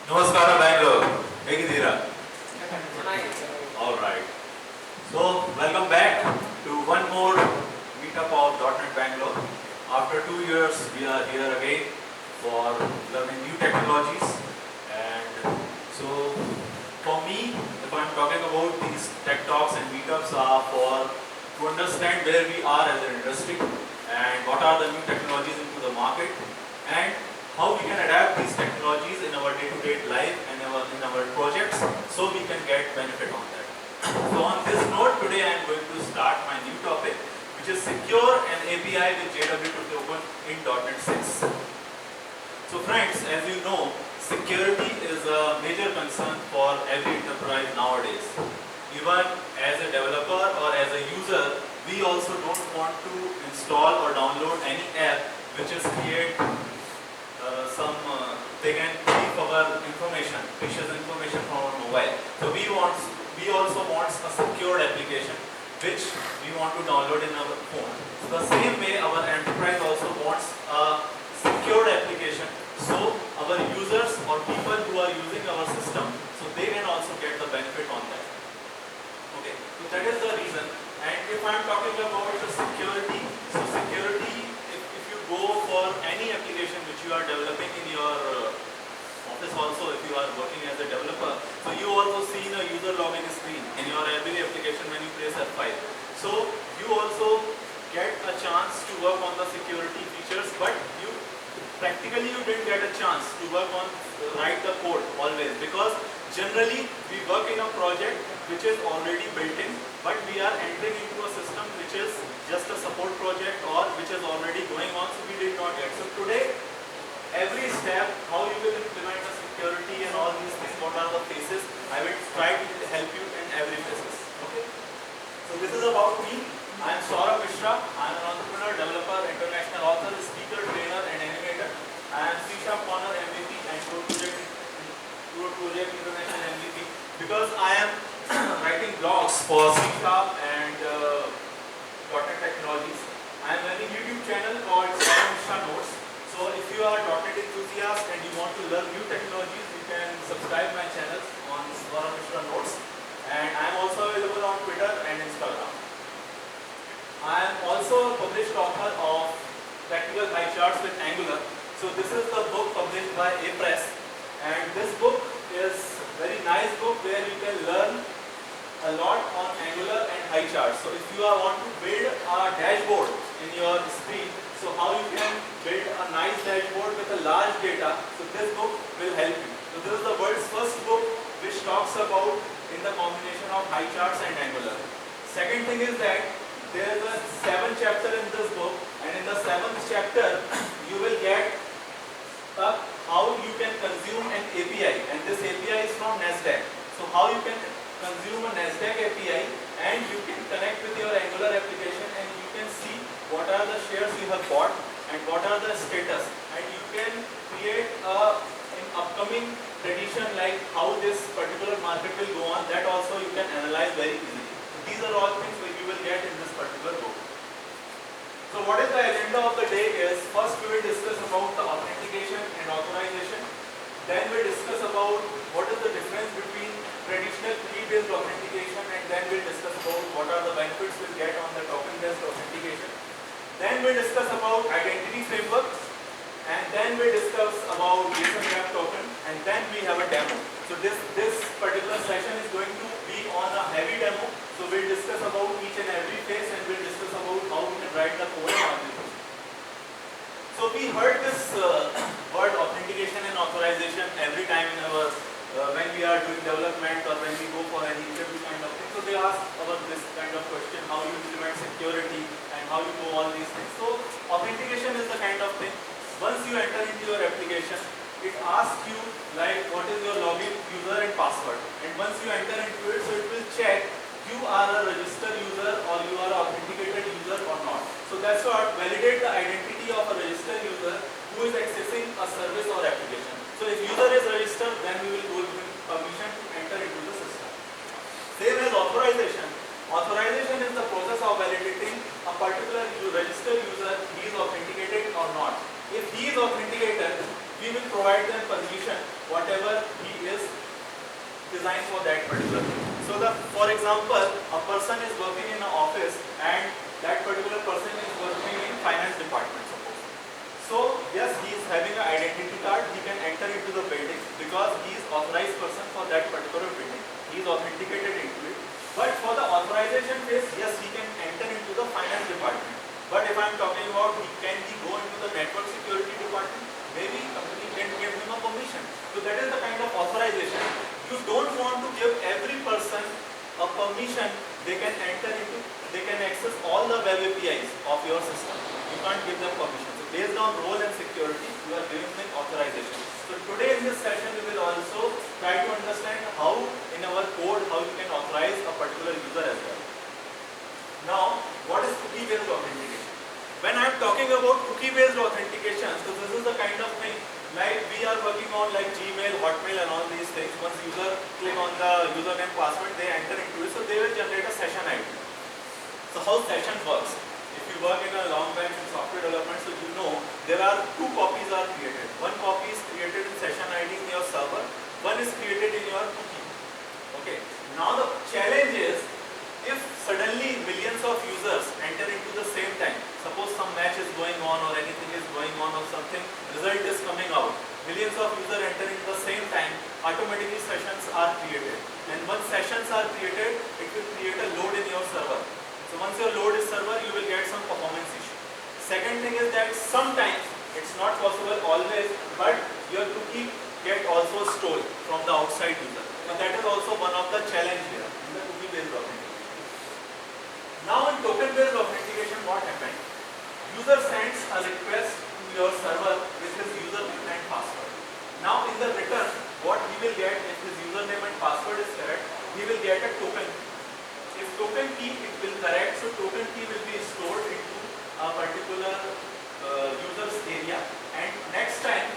Namaskara Bangalore. Hegidira. All right. So welcome back to one more meetup of .NET Bangalore. After 2 years, we are here again for learning new technologies. And so, for me, if I'm talking about these tech talks and meetups, are to understand where we are as an industry and what are the new technologies into the market and how we can adapt these technologies in our day-to-day life and in our projects so we can get benefit on that. So on this note, today I am going to start my new topic, which is secure an API with JWT token in .NET 6. So friends, as you know, security is a major concern for every enterprise nowadays. Even as a developer or as a user, we also don't want to install or download any app which is create they can keep our information, precious information from our mobile. So we also want a secured application which we want to download in our phone. So the same way our enterprise also wants a secured application so our users or people who are using our system, so they can also get the benefit on that. Okay, so that is the reason. And if I am talking about the security, so security, if you go for any application which you are developing in your office also, if you are working as a developer, so you also see a user login screen in your every application when you press F5. So you also get a chance to work on the security features, but practically you didn't get a chance to work on write the code always, because generally we work in a project which is already built in, but we are entering into a system which is just a support project or which is already going on, so we did not get. So today, every step, how you will implement the security and all these things, what are the phases, I will try to help you in every phases. Okay. So this is about me. I am Sourabh Mishra. I am an entrepreneur, developer, international author, speaker, trainer, and animator. I am C# Corner MVP and Code Project International MVP because I am writing blogs for C# and .NET technologies. I am running YouTube channel called Sourabh Mishra Notes. So if you are a .NET enthusiast and you want to learn new technologies, you can subscribe my channels on Sourabh Mishra Notes. And I am also available on Twitter and Instagram. I am also a published author of Practical High Charts with Angular. So this is the book published by A-Press. And this book is a very nice book where you can learn a lot on Angular and high charts. So if you want to build a dashboard in your screen, so how you can build a nice dashboard with a large data, so this book will help you. So this is the world's first book which talks about in the combination of high charts and Angular. Second thing is that there is a 7th chapter in this book, and in the 7th chapter you will get how you can consume an API, and this API is from NASDAQ. So how you can consume a NASDAQ API and you can connect with your Angular application and you can see what are the shares you have bought and what are the status, and you can create an upcoming prediction like how this particular market will go on. That also you can analyze very easily. These are all things that you will get in this particular book. So what is the agenda of the day is, first we will discuss about the authentication and authorization. Then we will discuss about what is the difference between traditional key-based authentication, and then we will discuss about what are the benefits we will get on the token-based authentication. Then we will discuss about identity frameworks, and then we will discuss about JSON web token, and then we have a demo. So this particular session is going to be on a heavy demo. So we will discuss about each and every phase, and we will discuss about how we can write the code and everything. So we heard this word authentication and authorization every time in our when we are doing development or when we go for any interview kind of thing. So they ask about this kind of question, how you implement security and how you do all these things. So authentication is the kind of thing. Once you enter into your application, it asks you like what is your login, user and password. And once you enter into it, so it will check you are a registered user or you are an authenticated user or not. So that's what validate the identity of a registered user who is accessing a service or application. So if user is registered, then we will give him permission to enter into the system. Same as authorization. Authorization is the process of validating a particular registered user, he is authenticated or not. If he is authenticated, we will provide them permission, whatever he is designed for that particular thing. So for example, a person is working in an office and that particular person is working in finance department, suppose. So yes, he is having an identity card, he can enter into the building because he is authorized person for that particular building. He is authenticated into it. But for the authorization phase, yes, he can enter into the finance department. But if I am talking about can he go into the network security department, maybe company can give him a permission. So that is the kind of authorization. You don't want to give every person a permission, they can enter into, they can access all the web APIs of your system. You can't give them permission. So based on role and security, you are giving them authorization. So today in this session, we will also try to understand how in our code, how you can authorize a particular user as well. Now, what is cookie-based authentication? When I am talking about cookie-based authentication, so this is the kind of thing like we are working on like Gmail, Hotmail and all these things. Once user click on the username password, they enter into it, so they will generate a session ID. So how session works? If you work in a long time in software development, so you know there are two copies are created. One copy is created in session ID in your server, one is created in your cookie. Okay. Now the challenge is if suddenly millions of users enter into the same time, suppose some match is going on or anything is going on or something, result is coming out, millions of users enter into the same time, automatically sessions are created. And once sessions are created, it will create a load in your server. So once your load is server, you will get some performance issue. Second thing is that sometimes, it's not possible always, but your cookie get also stolen from the outside user. So that is also one of the challenge here in the cookie-based authentication. Now in token-based authentication, what happened? User sends a request to your server with his username and password. Now in the return, what he will get if his username and password is correct, he will get a token. If token key it will correct, so token key will be stored into a particular user's area, and next time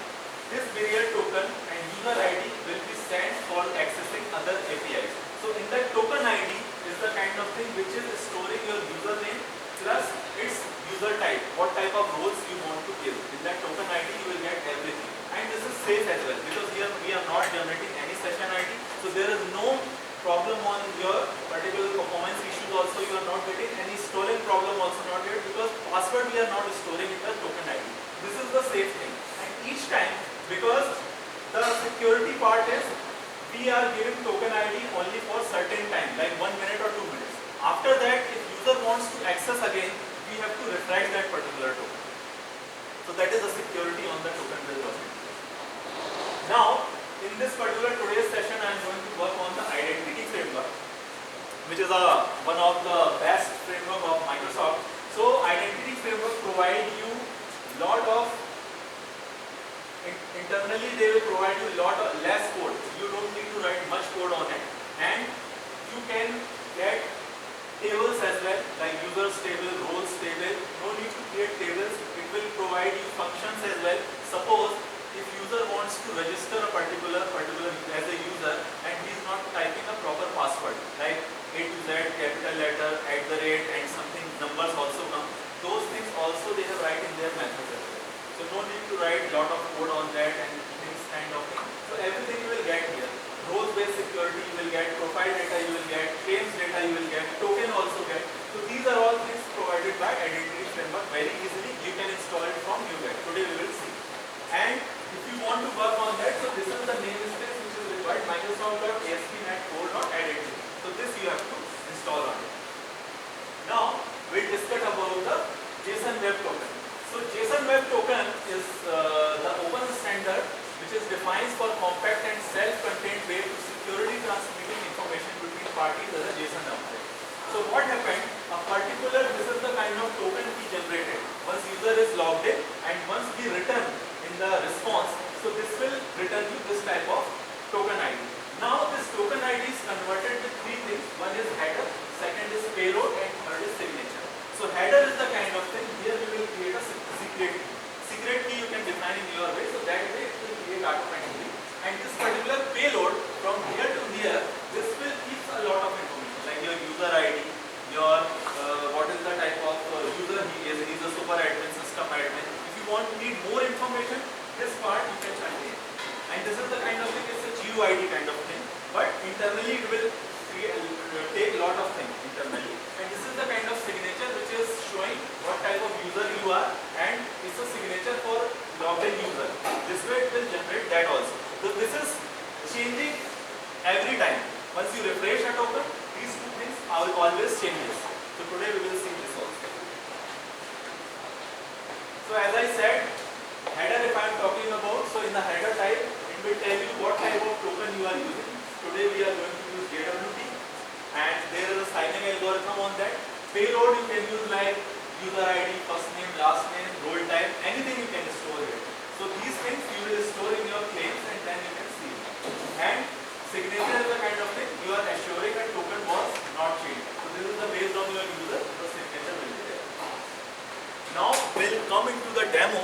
this burial token and user ID will be sent for accessing other APIs. So in that token ID is the kind of thing which is storing your username plus its user type, what type of roles you want to give. In that token ID you will get everything, and this is safe as well because here we are not generating any session ID, so there is no problem on your particular performance issues also, you are not getting any stolen problem also not yet because password we are not storing in the token ID. This is the safe thing, and each time because the security part is we are giving token ID only for certain time like 1 minute or 2 minutes. After that if user wants to access again, we have to refresh that particular token. So that is the security on the token based authentication. Now in this particular today's session I am going to work on the identity framework, which is one of the best framework of Microsoft. So identity framework provide you lot of internally they will provide you lot of less code. You don't need to write much code on it, and you can get tables as well, like users table, roles table. No need to create tables. It will provide you functions as well. Suppose if user wants to register a particular as a user and he is not typing a proper password like A to Z, capital letter, @ and something numbers also come. Those things also they have write in their methods as well. So no need to write lot of code on that and things kind of thing. So everything you will get here. Roles-based security you will get, profile data you will get, claims data you will get, token also get. So these are all things provided by identity framework very easily. You can install it from UGet. Today we will see. And if you want to work on that, so this is the namespace which is required, Microsoft.ASP.NET Core.identity. So this you have to install on it. Now we'll discuss about the JSON Web Token. So JSON Web Token is the open standard which is defined for compact and self-contained way to securely transmitting information between parties as a JSON template. So what happened? A particular, this is the kind of token key generated once user is logged in, and once we return in the response, so this will return you this type of token ID. Now this token ID is converted with three things. One is header, second is payload, and third is signature. So header is the kind of thing, here we will create a secret key. Secret key you can define in your way, so that way it will create automatically. And this particular payload from here to here, this will keep a lot of information like your user ID, your what is the type of user he is a super admin, system admin. If you want to need more information, this part you can UID kind of thing, but internally it will take a lot of things internally. And this is the kind of signature which is showing what type of user you are, and it's a signature for logged in user. This way it will generate that also. So this is changing every time. Once you refresh a token, these two things are always changes. So today we will see this also. So as I said, header if I am talking about, so in the header type, it will tell you what type of token you are using. Today we are going to use JWT, and there is a signing algorithm on that. Payload you can use like user ID, first name, last name, role type, anything you can store here. So these things you will store in your claims and then you can see it. And signature is the kind of thing you are assuring a token was not changed. So this is the based on your user, the signature will be there. Now we'll come into the demo.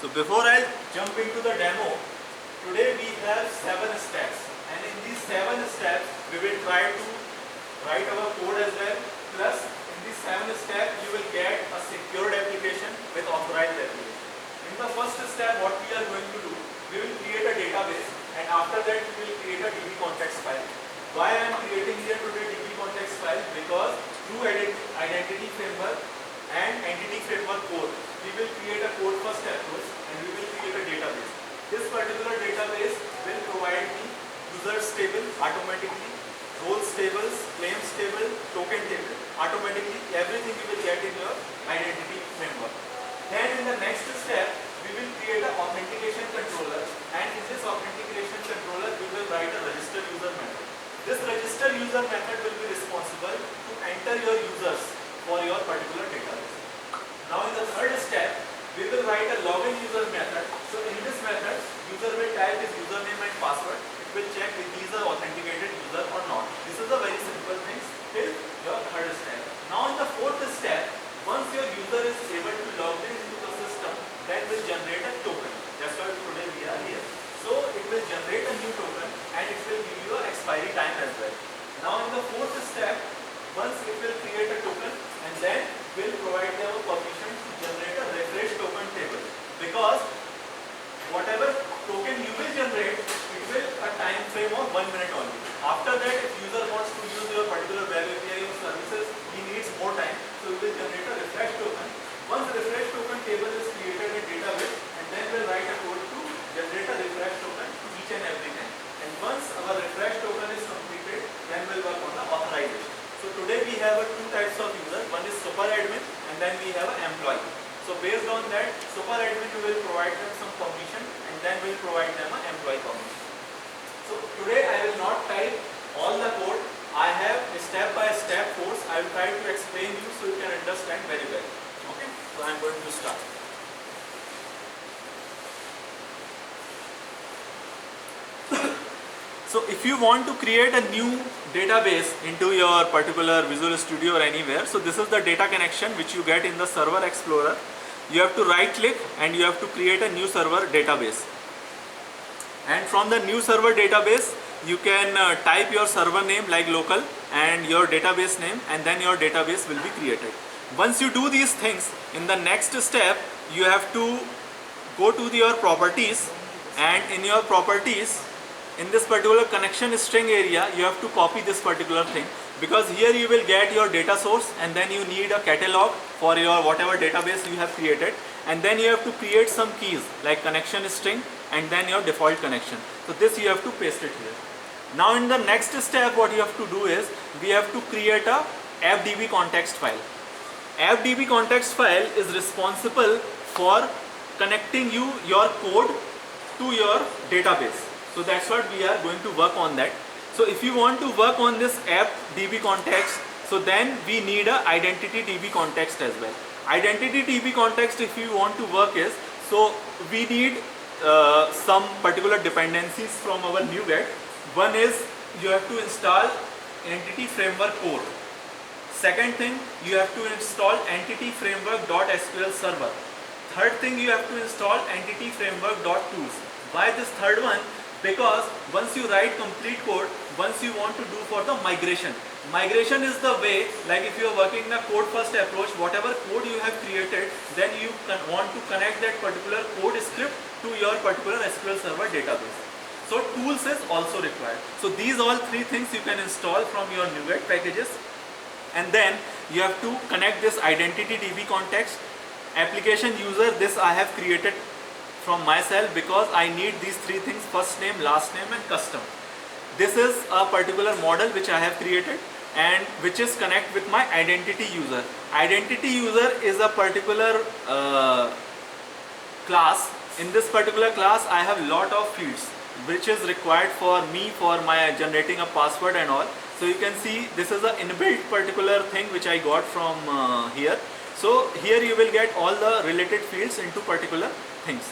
So before I jump into the demo, today we have 7 steps, and in these 7 steps we will try to write our code as well. Plus in these 7 steps you will get a secured application with authorized application. In the first step, what we are going to do, we will create a database, and after that we will create a DB context file. Why I am creating here today DB context file? Because through identity framework and entity framework code, we will create a code first approach and we will create a database. This particular database will provide me users table automatically, roles tables, claims table, token table, automatically everything you will get in your identity framework. Then in the next step, we will create an authentication controller, and in this authentication controller we will write a register user method. This register user method will be responsible to enter your users for your particular database. Now in the third step, we will write a login user method. So in this method, user will type his username and password. It will check if these are authenticated user or not. This is a very simple thing till your third step. Now in the fourth step, once your user is able to log in into the system, that will generate a token. That's why today we are here. So it will generate a new token and it will give you an expiry time as well. Now in the fourth step, once it will create a token and then will provide them a permission to generate a refresh token table, because whatever token you will generate, it will a time frame of 1 minute only. After that, if user wants to use your particular web API or services, he needs more time, so we will generate a refresh token. Once the refresh token table is created in database, and then we'll write a code to generate a refresh token to each and every time. And once our refresh token is completed, then we'll work on the authorization. So today we have 2 types of user. One is super admin and then we have an employee. So based on that, super admin we will provide them some permission and then we'll provide them an employee permission. So today I will not type all the code. I have a step-by-step course. I will try to explain you so you can understand very well. Okay? So I am going to start. So if you want to create a new database into your particular Visual Studio or anywhere, so this is the data connection which you get in the Server Explorer. You have to right click and you have to create a new server database. And from the new server database, you can type your server name like local and your database name, and then your database will be created. Once you do these things, in the next step, you have to go to your properties, and in your properties, in this particular connection string area, you have to copy this particular thing, because here you will get your data source and then you need a catalog for your whatever database you have created, and then you have to create some keys like connection string and then your default connection. So this you have to paste it here. Now in the next step, what you have to do is we have to create a FDB context file. FDB context file is responsible for connecting your code to your database. So that's what we are going to work on that. So if you want to work on this app DB context, So then we need a identity DB context as well. Identity DB context, if you want to work is, so we need some particular dependencies from our NuGet. One is you have to install entity framework core. Second thing, you have to install entity framework.sql server. Third thing, you have to install entity framework.tools. Why this third one? Because once you write complete code, once you want to do for the migration. Migration is the way, like if you are working in a code first approach, whatever code you have created, then you want to connect that particular code script to your particular SQL server database. So tools is also required. So these all three things you can install from your NuGet packages, and then you have to connect this identity DB context. Application user, this I have created from myself because I need these three things: first name, last name and custom. This is a particular model which I have created and which is connect with my identity user. Identity user is a particular class. In this particular class I have lot of fields which is required for me for my generating a password and all. So you can see this is an inbuilt particular thing which I got from here. So here you will get all the related fields into particular things.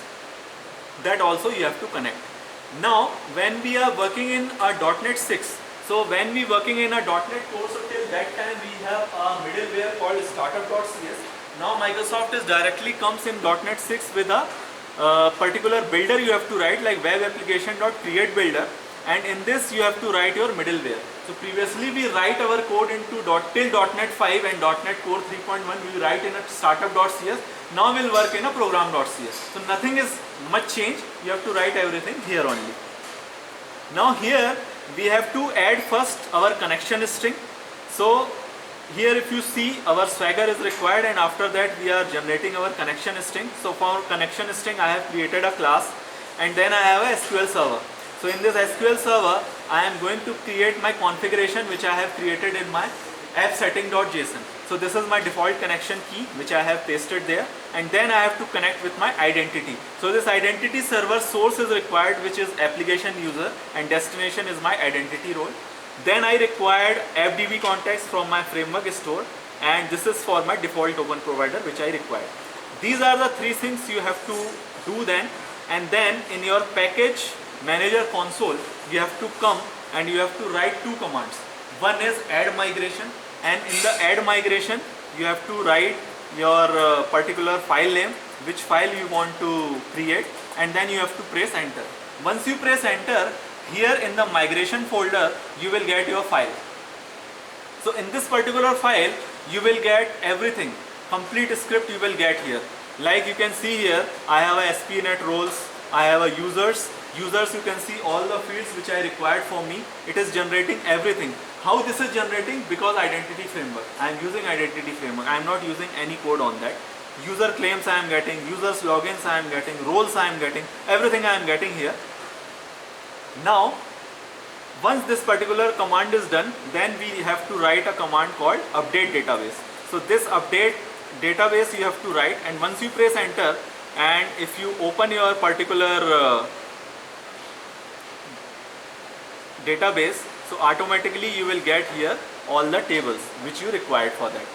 That also you have to connect. Now when we are working in a .NET 6, so when we working in a .NET course, so till that time we have a middleware called startup.cs. Now Microsoft is directly comes in .NET 6 with a particular builder you have to write, like web application.create builder, and in this you have to write your middleware. So previously we write our code into till .NET 5 and .NET Core 3.1 we write in a startup.cs. Now we'll work in a program.cs. So nothing is much change. You have to write everything here only. Now here we have to add first our connection string. So here if you see, our Swagger is required, and after that we are generating our connection string. So for connection string I have created a class, and then I have a SQL server. So in this SQL server I am going to create my configuration which I have created in my app setting.json. So this is my default connection key which I have pasted there, and then I have to connect with my identity. So this identity server source is required, which is application user, and destination is my identity role. Then I required appdb context from my framework store, and this is for my default token provider which I required. These are the three things you have to do then, and then in your package manager console you have to come and you have to write two commands. One is add migration, and in the add migration you have to write your particular file name, which file you want to create, and then you have to press enter. Once you press enter, here in the migration folder you will get your file. So in this particular file you will get everything, complete script you will get here. Like you can see here, I have a SPNet roles, I have a users. Users, you can see all the fields which I required for me. It is generating everything. How this is generating? Because identity framework. I am using identity framework. I am not using any code on that. User claims I am getting, users logins I am getting, roles I am getting, everything I am getting here. Now, once this particular command is done, then we have to write a command called update database. So this update database you have to write, and once you press enter, and if you open your particular database, so automatically you will get here all the tables which you required for that.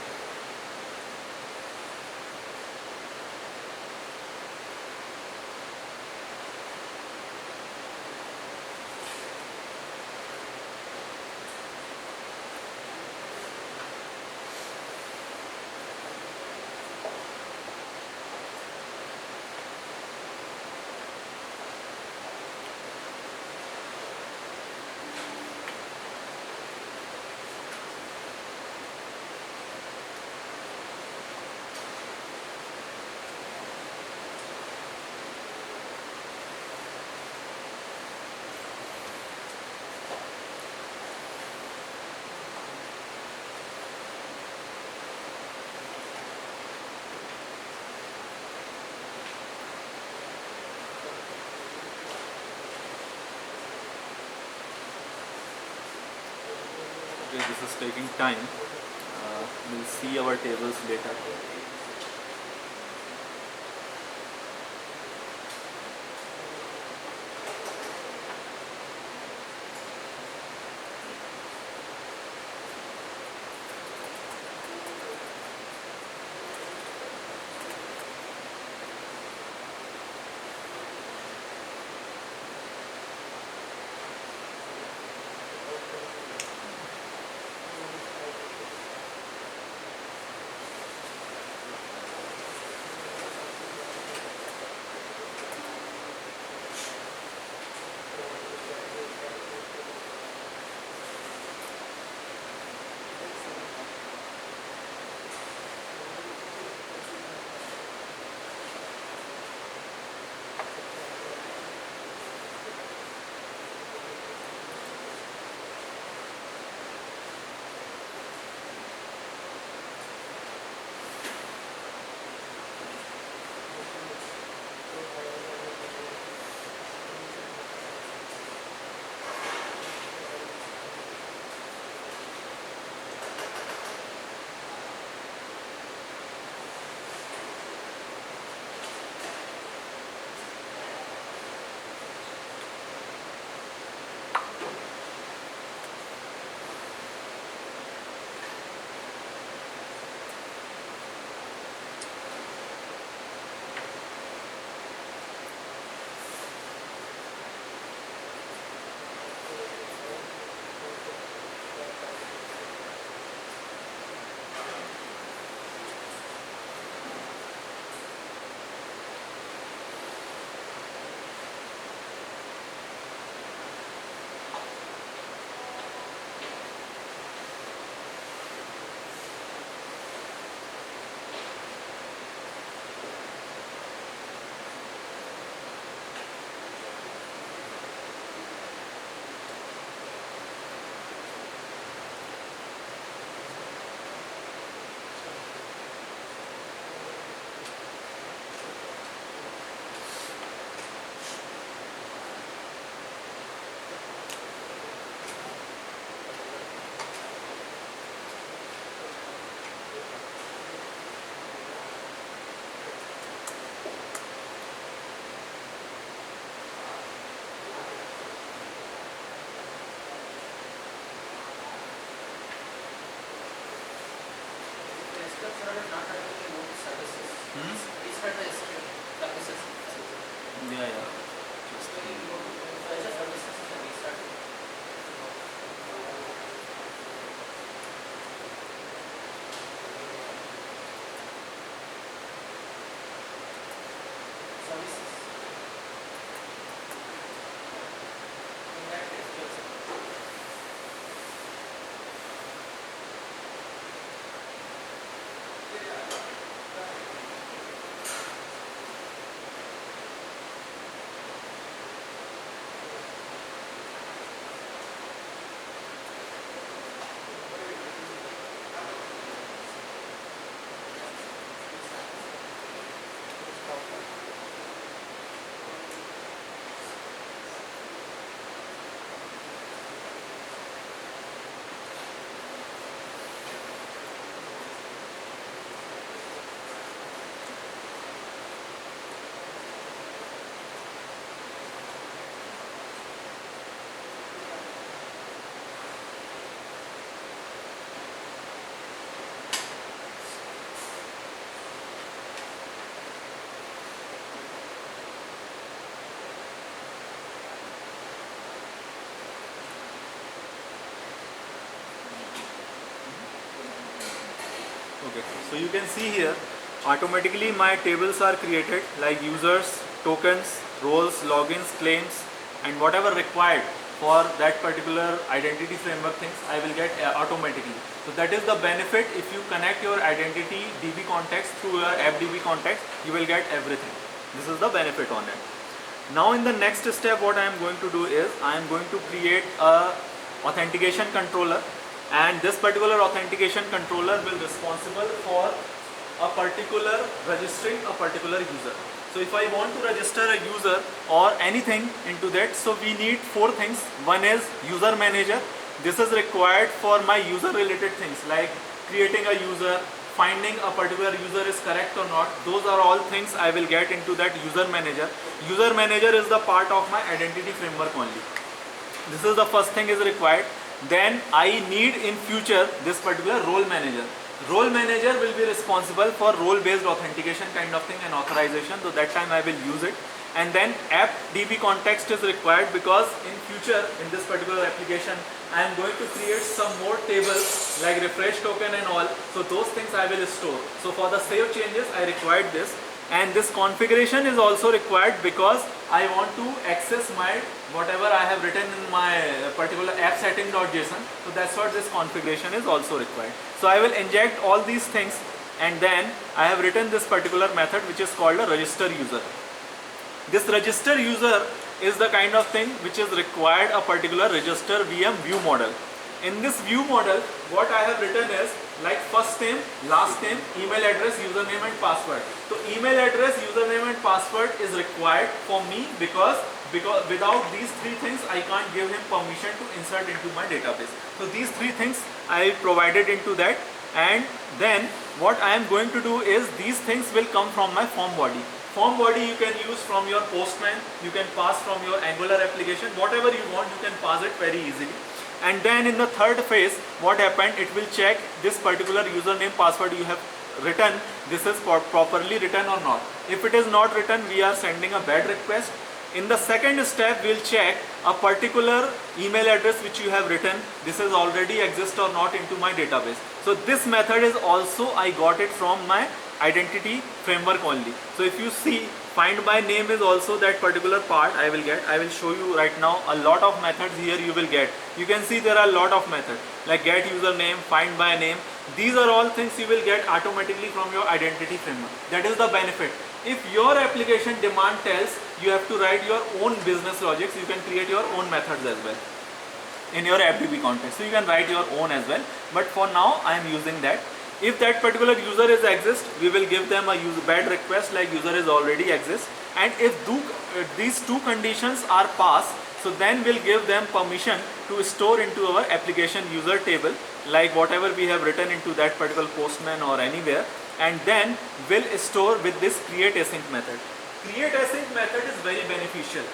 This is taking time. We'll see our tables later. password is not automatically moved to services. Restart the SQL services. Yeah, yeah. So you go to Azure services and restart it. Services. In that SQL server. Okay, so you can see here automatically my tables are created like users, tokens, roles, logins, claims, and whatever required for that particular identity framework things I will get automatically. So that is the benefit. If you connect your identity DB context through your app DB context, you will get everything. This is the benefit on it. Now in the next step what I am going to do is I am going to create a authentication controller, and this particular authentication controller will be responsible for a particular registering a particular user. So if I want to register a user or anything into that, so we need four things. One is user manager. This is required for my user related things like creating a user, finding a particular user is correct or not. Those are all things I will get into that user manager. User manager is the part of my identity framework only. This is the first thing is required. Then I need in future this particular role manager. Role manager will be responsible for role based authentication kind of thing and authorization, so that time I will use it. And then app DB context is required because in future in this particular application I am going to create some more tables like refresh token and all, so those things I will store. So for the save changes I required this, and this configuration is also required because I want to access my whatever I have written in my particular app setting.json, so that's what this configuration is also required. So I will inject all these things, and then I have written this particular method which is called a register user. This register user is the kind of thing which is required a particular register VM view model. In this view model, what I have written is like first name, last name, email address, username and password. So email address, username and password is required for me because without these three things I can't give him permission to insert into my database. So these three things I provided into that, and then what I am going to do is these things will come from my form body. Form body you can use from your Postman, you can pass from your Angular application, whatever you want you can pass it very easily. And then in the third phase, what happened, it will check this particular username password you have written, this is properly written or not. If it is not written, we are sending a bad request. In the second step, we will check a particular email address which you have written, this is already exist or not into my database. So this method is also, I got it from my identity framework only. So if you see, find by name is also that particular part I will get. I will show you right now a lot of methods here you will get. You can see there are a lot of methods like get username, find by name. These are all things you will get automatically from your identity framework. That is the benefit. If your application demand tells you have to write your own business logics, you can create your own methods as well in your FTP context. So you can write your own as well. But for now I am using that. If that particular user is exist, we will give them a bad request like user is already exist. And if these two conditions are passed, so then we'll give them permission to store into our application user table like whatever we have written into that particular Postman or anywhere, and then we'll store with this create async method. Create async method is very beneficial.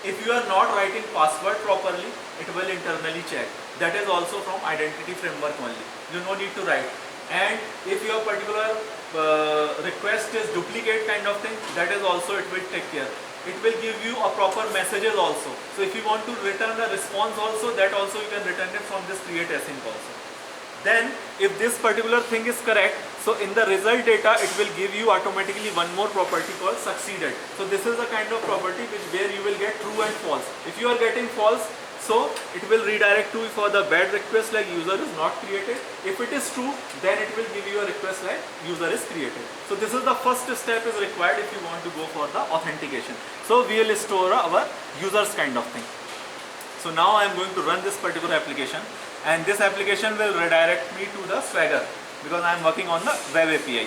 If you are not writing password properly, it will internally check. That is also from identity framework only. You no need to write. And if your particular request is duplicate kind of thing, that is also it will take care. It will give you a proper messages also. So if you want to return a response also, that also you can return it from this create async also. Then if this particular thing is correct, so in the result data it will give you automatically one more property called succeeded. So this is a kind of property where you will get true and false. If you are getting false, so it will redirect to for the bad request like user is not created. If it is true, then it will give you a request like user is created. So this is the first step is required if you want to go for the authentication. So we will store our users kind of thing. So now I am going to run this particular application, and this application will redirect me to the Swagger because I am working on the web API.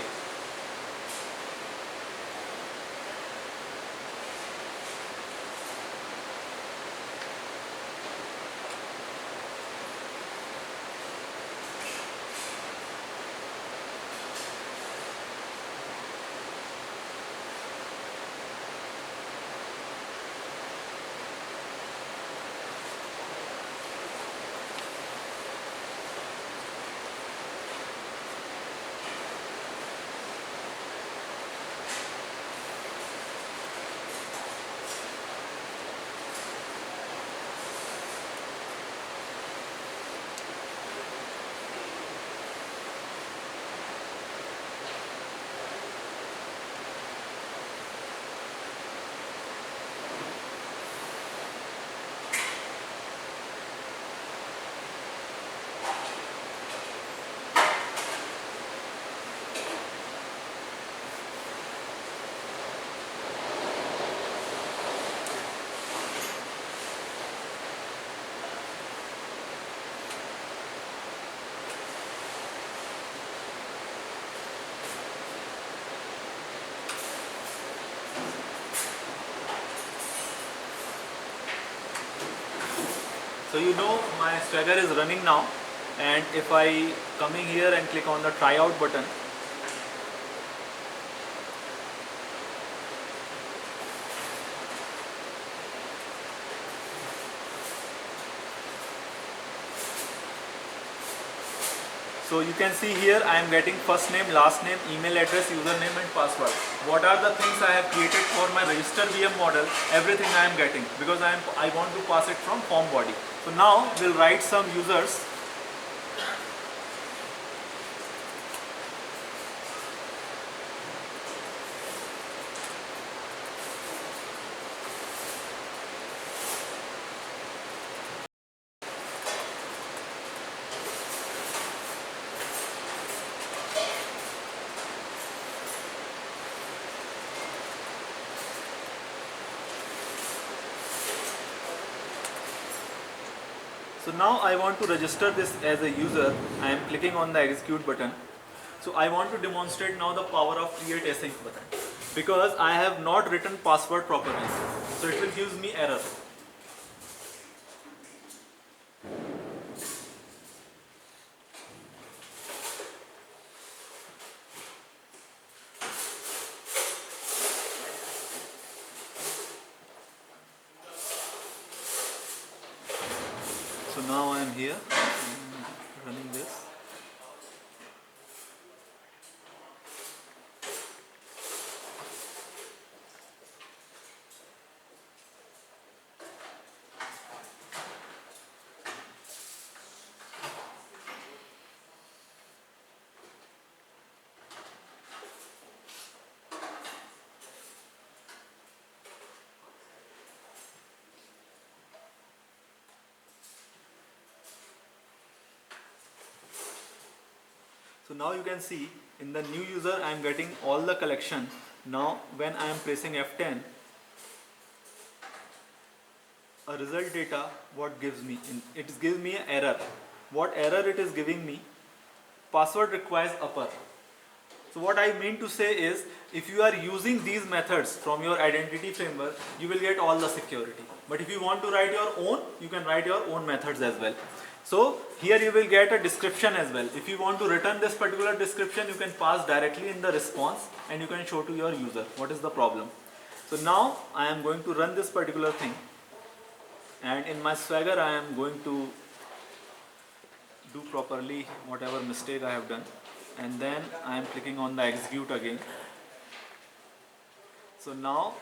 So you know my Swagger is running now, and if I coming here and click on the tryout button, so you can see here I am getting first name, last name, email address, username and password. What are the things I have created for my register VM model? Everything I am getting because I want to pass it from form body. So now we'll write some users. So now I want to register this as a user. I am clicking on the execute button. So I want to demonstrate now the power of create async button because I have not written password properly. So it will give me error. So now I am here running this. So now you can see in the new user I am getting all the collection. Now when I am pressing F10, a result data what gives me? It gives me an error. What error it is giving me? Password requires upper. So what I mean to say is if you are using these methods from your identity framework, you will get all the security. But if you want to write your own, you can write your own methods as well. So here you will get a description as well. If you want to return this particular description, you can pass directly in the response and you can show to your user what is the problem. So now I am going to run this particular thing, and in my Swagger I am going to do properly whatever mistake I have done. and then I am clicking on the execute again. So now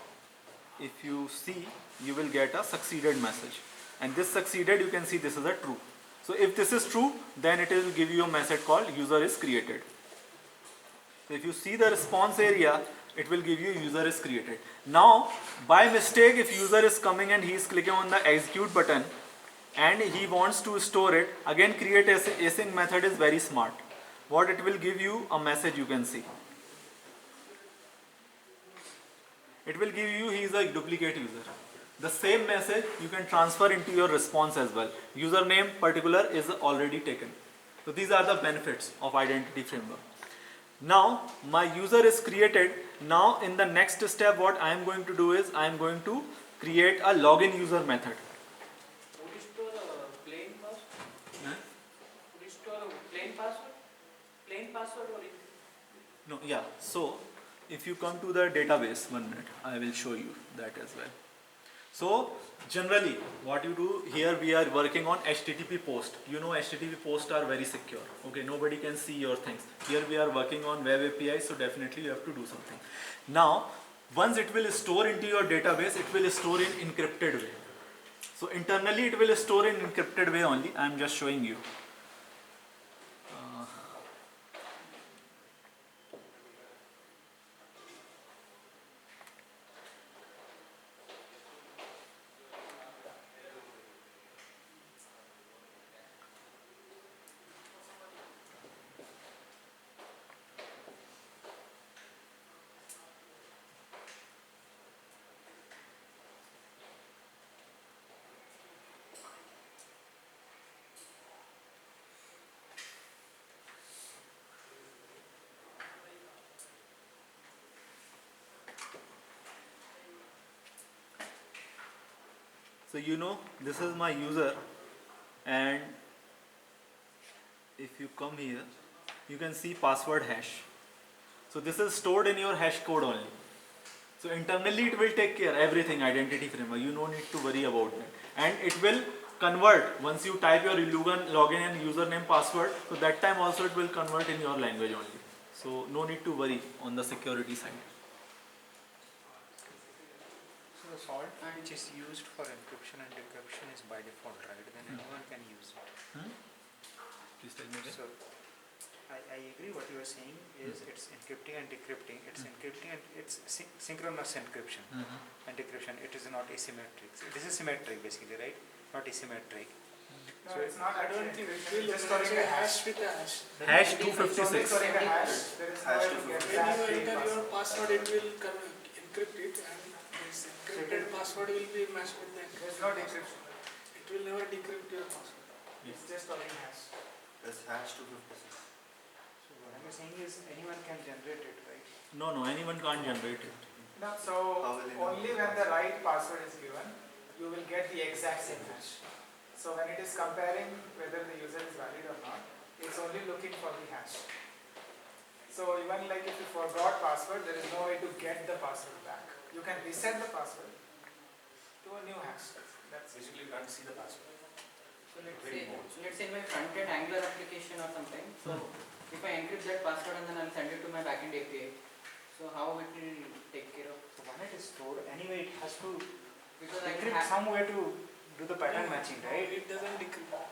if you see, you will get a succeeded message, and this succeeded, you can see this is a true. So if this is true, then it will give you a message called user is created. So if you see the response area, it will give you user is created. Now by mistake, if user is coming and he is clicking on the execute button and he wants to store it, again create async method is very smart. What it will give you a message, you can see. It will give you he is a duplicate user. The same message you can transfer into your response as well. Username particular is already taken. So these are the benefits of identity framework. Now my user is created. Now in the next step, what I am going to do is I am going to create a login user method. Would you store a plain password? Huh? Would you store a plain password? Plain password or it? No, yeah. So if you come to the database, 1 minute, I will show you that as well. So generally what you do here, we are working on HTTP post. You know HTTP posts are very secure. Okay, nobody can see your things. Here we are working on web API, so definitely you have to do something. Now once it will store into your database, it will store in encrypted way. So internally it will store in encrypted way only. I am just showing you. So you know this is my user, and if you come here, you can see password hash. So this is stored in your hash code only. So internally it will take care everything identity framework. You don't need to worry about that, and it will convert once you type your login and username password. So that time also it will convert in your language only. So no need to worry on the security side. The salt which is used for encryption and decryption is by default, right? Then anyone can use it. Please tell me again. So I agree what you are saying is it's encrypting and decrypting. It's encrypting and it's synchronous encryption and decryption. It is not asymmetric. So this is symmetric basically, right? Not asymmetric. No, it's not. I don't think it will just storing a hash with a hash. Hash It's only 256. storing a hash. There is no way to get When that you enter password. your password, it will encrypt it, and this encrypted password will be matched with the There is encrypted no password. decryption. It will never decrypt your password. It's just storing hash. That's hash 256. So what I'm saying is anyone can generate it, right? No, anyone can't generate it. No, so How will you know? only when the right password is given, you will get the exact same hash. So when it is comparing whether the user is valid or not, it's only looking for the hash. So even like if you forgot password, there is no way to get the password back. You can reset the password to a new hash. That's Basically, you can't see the password. So let's say my front-end Angular application or something. So if I encrypt that password and then I'll send it to my backend API. So how it will take care of? So when it is stored, anyway it has to Because I decrypt can have some way to do the pattern matching, right? It doesn't decrypt.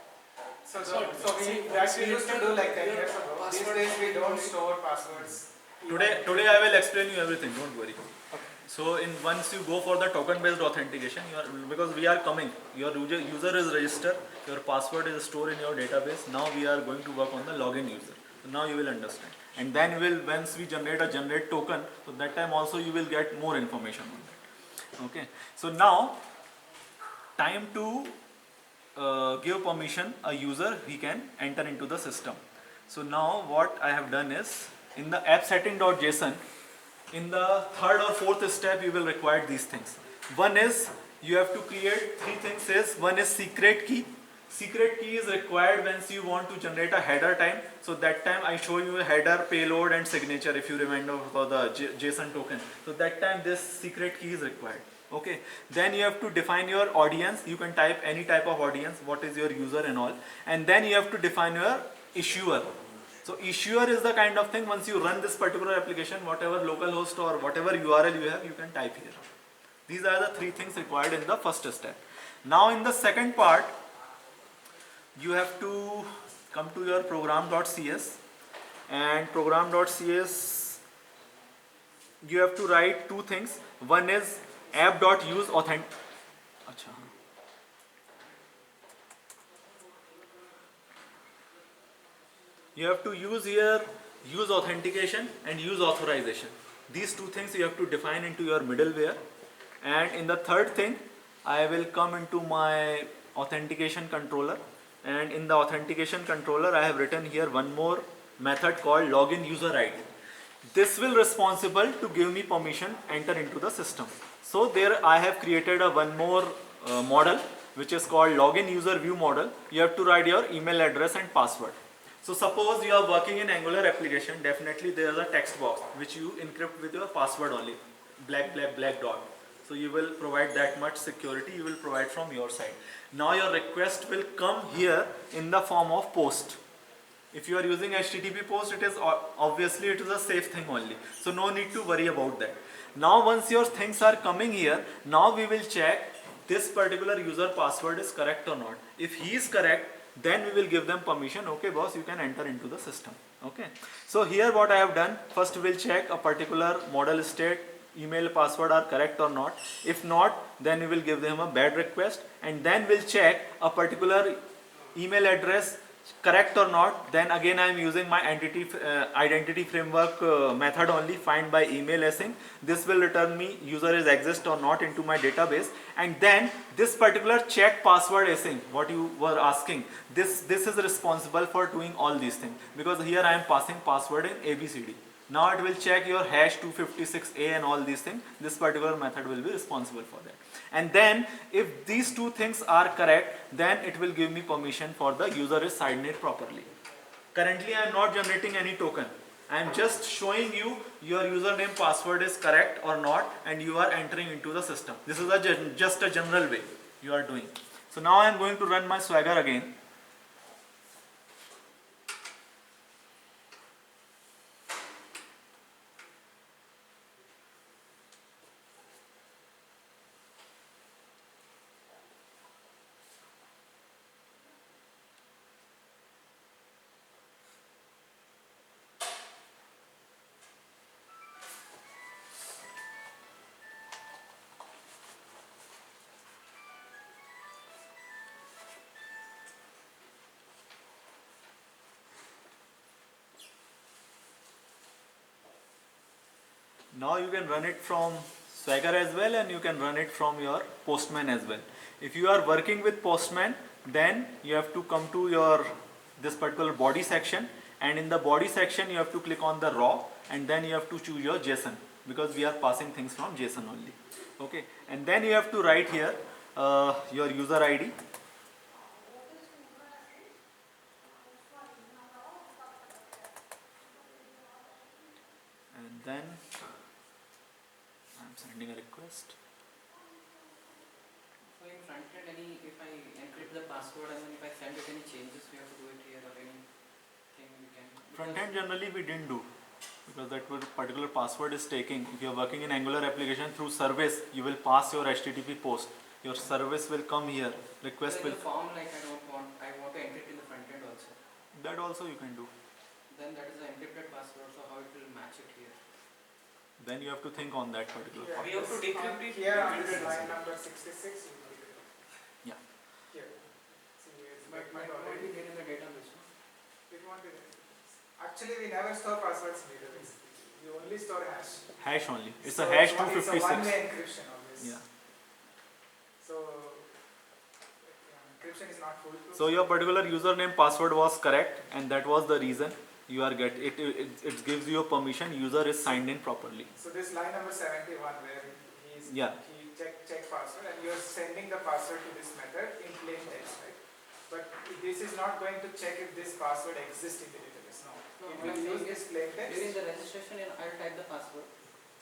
So See, we once that we you used to enter do like 10 your years ago. These password days we will don't be- store passwords. Today I will explain you everything, don't worry. So once you go for the token based authentication, because we are coming, your user is registered, your password is stored in your database. Now we are going to work on the login user. So now you will understand. And then once we generate a generate token, so that time also you will get more information on that. Okay. So now time to give permission a user, he can enter into the system. So now what I have done is in the app setting.json, in the third or fourth step you will require these things. One is you have to create three things. One is secret key. Secret key is required once you want to generate a header time. So that time I show you a header, payload and signature if you remember for the JSON token. So that time this secret key is required. Okay. Then you have to define your audience. You can type any type of audience, what is your user and all. And then you have to define your issuer. So issuer is the kind of thing, once you run this particular application, whatever localhost or whatever URL you have, you can type here. These are the three things required in the first step. Now in the second part, you have to come to your program.cs, and program.cs, you have to write two things. One is app.use you have to use here use authentication and use authorization. These two things you have to define into your middleware. And in the third thing, I will come into my authentication controller, and in the authentication controller I have written here one more method called login user ID. This will responsible to give me permission enter into the system. So there I have created a one more model which is called login user view model. You have to write your email address and password. So suppose you are working in Angular application, definitely there is a text box which you encrypt with your password only, black dot. So you will provide that much security, you will provide from your side. Now your request will come here in the form of post. If you are using HTTP post, it is obviously it is a safe thing only. So no need to worry about that. Now once your things are coming here, now we will check this particular user password is correct or not. If he is correct, then we will give them permission. Okay boss, you can enter into the system. Okay. So here what I have done, first we will check a particular model state, email password are correct or not. If not, then we will give them a bad request, and then we'll check a particular email address correct or not. Then again I am using my identity framework method only, find by email async. This will return me user is exist or not into my database. And then this particular check password async, what you were asking, this is responsible for doing all these things, because here I am passing password in ABCD. Now it will check your hash 256A and all these things. This particular method will be responsible for that. And then if these two things are correct, then it will give me permission for the user is signed in properly. Currently I am not generating any token. I am just showing you your username password is correct or not, and you are entering into the system. This is just a general way you are doing. So now I am going to run my Swagger again. Now you can run it from Swagger as well, and you can run it from your Postman as well. If you are working with Postman, then you have to come to your this particular body section, and in the body section you have to click on the raw, and then you have to choose your JSON, because we are passing things from JSON only. Okay, and then you have to write here your user ID. And then I'm sending a request. So in front end, if I encrypt the password and then if I send it, any changes we have to do it here or anything we can? Front end generally we didn't do, because that particular password is taking. If you are working in Angular application through service, you will pass your HTTP post. Your service will come here. Request so in will. the form, like I want to encrypt in the front end also. That also you can do. Then that is the encrypted password. So how it will match it here? Then you have to think on that particular Yeah, part. We have to decrypt it. Here on this line number 66, you will do it. Yeah. Here. See, it's But it might already. be there in the database. It won't be there. Actually, we never store passwords in database. We only store hash. Hash only. It's So a hash It's a 256. one-way encryption always. Yeah. So encryption is not foolproof. So your particular username password was correct, and that was the reason you are it gives you a permission. User is signed in properly. So this line number 71 where he check password, and you are sending the password to this method in plain text, right? But this is not going to check if this password exists in the database. No. No, It what I'm will use saying this plain text. During the registration, I'll type the password,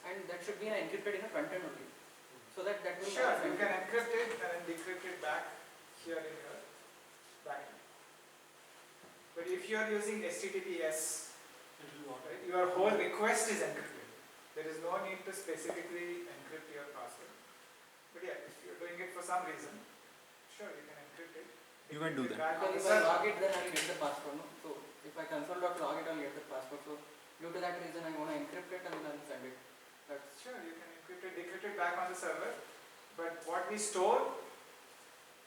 and that should be encrypted in a front end only. So that will Sure, you can encrypt it and then decrypt it back here in your backend. But if you are using HTTPS, right, your whole request is encrypted. There is no need to specifically encrypt your password. But yeah, if you're doing it for some reason, sure, you can encrypt it. You can do that. Back on the Because if I server. log it, then I will get the password. No? So if I console.log it, I will get the password. So due to that reason, I want to encrypt it and then I will send it. That's Sure, you can encrypt it, decrypt it back on the server. But what we store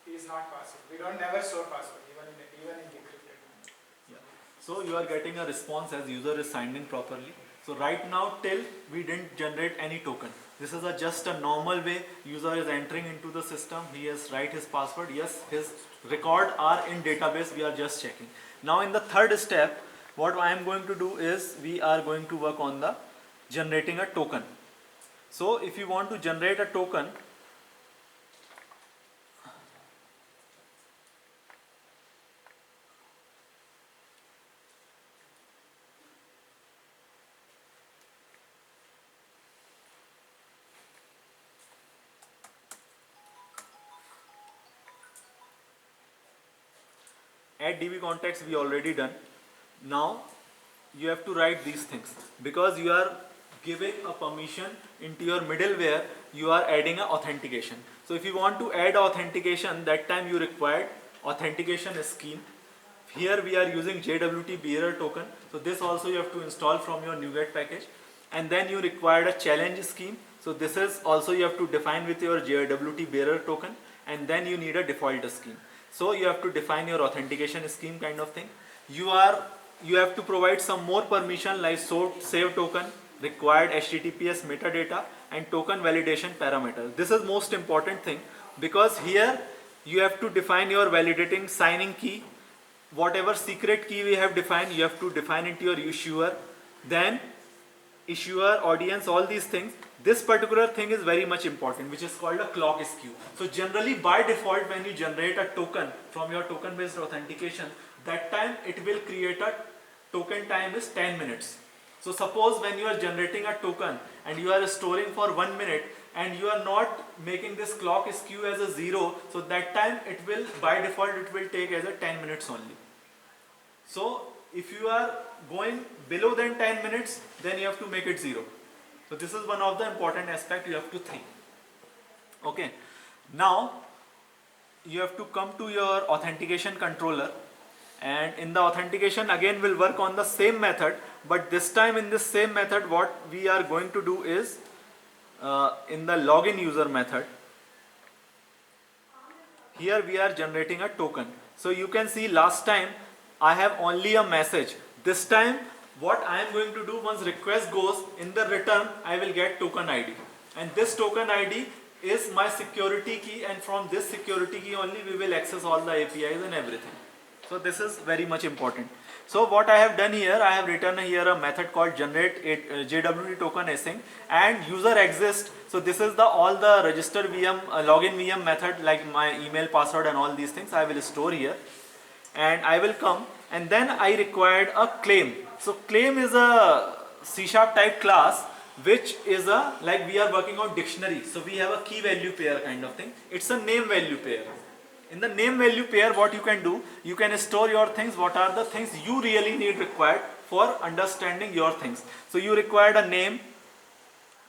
is not password. We don't never store password, even in decrypted. So you are getting a response as user is signed in properly. So right now till we didn't generate any token. This is just a normal way user is entering into the system. He has write his password. Yes, his record are in database. We are just checking. Now in the third step, what I am going to do is we are going to work on the generating a token. So if you want to generate a token, add DB context we already done. Now you have to write these things because you are giving a permission into your middleware. You are adding a authentication. So if you want to add authentication, that time you required authentication scheme. Here we are using JWT bearer token. So this also you have to install from your NuGet package. And then you required a challenge scheme. So this is also you have to define with your JWT bearer token. And then you need a default scheme. So you have to define your authentication scheme kind of thing. You have to provide some more permission like save token, required HTTPS metadata and token validation parameter. This is most important thing because here you have to define your validating signing key. Whatever secret key we have defined, you have to define into your issuer, then issuer, audience, all these things. This particular thing is very much important, which is called a clock skew. So generally by default when you generate a token from your token based authentication, that time it will create a token time is 10 minutes. So suppose when you are generating a token and you are storing for 1 minute and you are not making this clock skew as a 0, so that time it will by default it will take as a 10 minutes only. So if you are going below than 10 minutes, then you have to make it 0. So this is one of the important aspects you have to think. Okay. Now you have to come to your authentication controller, and in the authentication again we'll work on the same method, but this time in this same method what we are going to do is in the login user method, here we are generating a token. So you can see last time I have only a message. This time what I am going to do, once request goes, in the return I will get token ID, and this token ID is my security key, and from this security key only we will access all the APIs and everything. So this is very much important. So what I have done here, I have written here a method called generate JWT token async and user exists. So this is the all the register VM login VM method, like my email, password and all these things I will store here, and I will come, and then I required a claim. So claim is a C# type class which is a, like we are working on dictionary, so we have a key value pair kind of thing. It's a name value pair. In the name value pair what you can do, you can store your things, what are the things you really need required for understanding your things. So you required a name,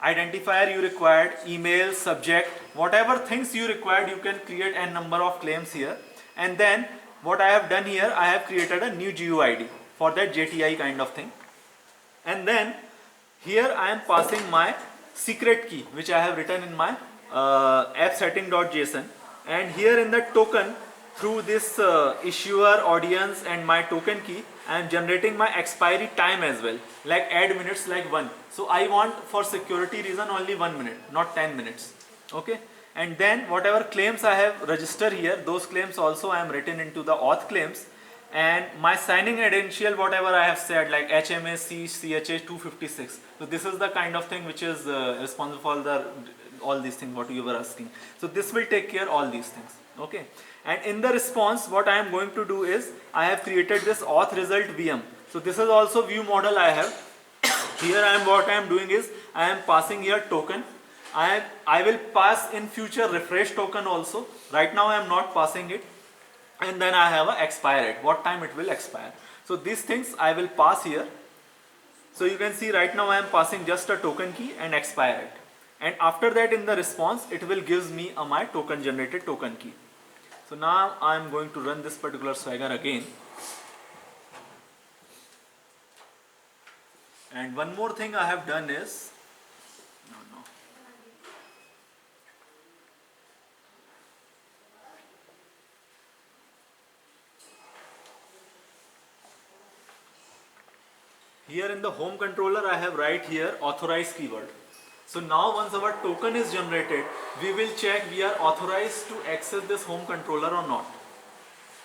identifier you required, email, subject, whatever things you required, you can create n number of claims here. And then what I have done here, I have created a new GUID for that JTI kind of thing. And then here I am passing my secret key which I have written in my app setting.json, and here in the token through this issuer, audience and my token key, I am generating my expiry time as well, like add minutes like 1. So I want for security reason only 1 minute, not 10 minutes. Okay. And then whatever claims I have registered here, those claims also I am written into the auth claims, and my signing credential whatever I have said like HMAC CHH 256. So this is the kind of thing which is responsible for all these things what you were asking. So this will take care all these things. Okay. And in the response what I am going to do is I have created this auth result VM. So this is also view model I have. Here what I am doing is I am passing here token. I will pass in future refresh token also. Right now I am not passing it. and then I have a expire at what time it will expire. So these things I will pass here. So you can see right now I am passing just a token key and expire it. And after that in the response it will gives me my token generated token key. So now I am going to run this particular Swagger again. And one more thing I have done is, here in the home controller I have right here authorized keyword. So now once our token is generated, we will check we are authorized to access this home controller or not.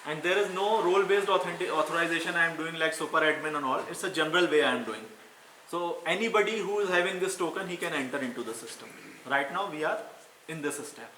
And there is no role based authorization I am doing like super admin and all. It's a general way I am doing. So anybody who is having this token, he can enter into the system. Right now we are in this step.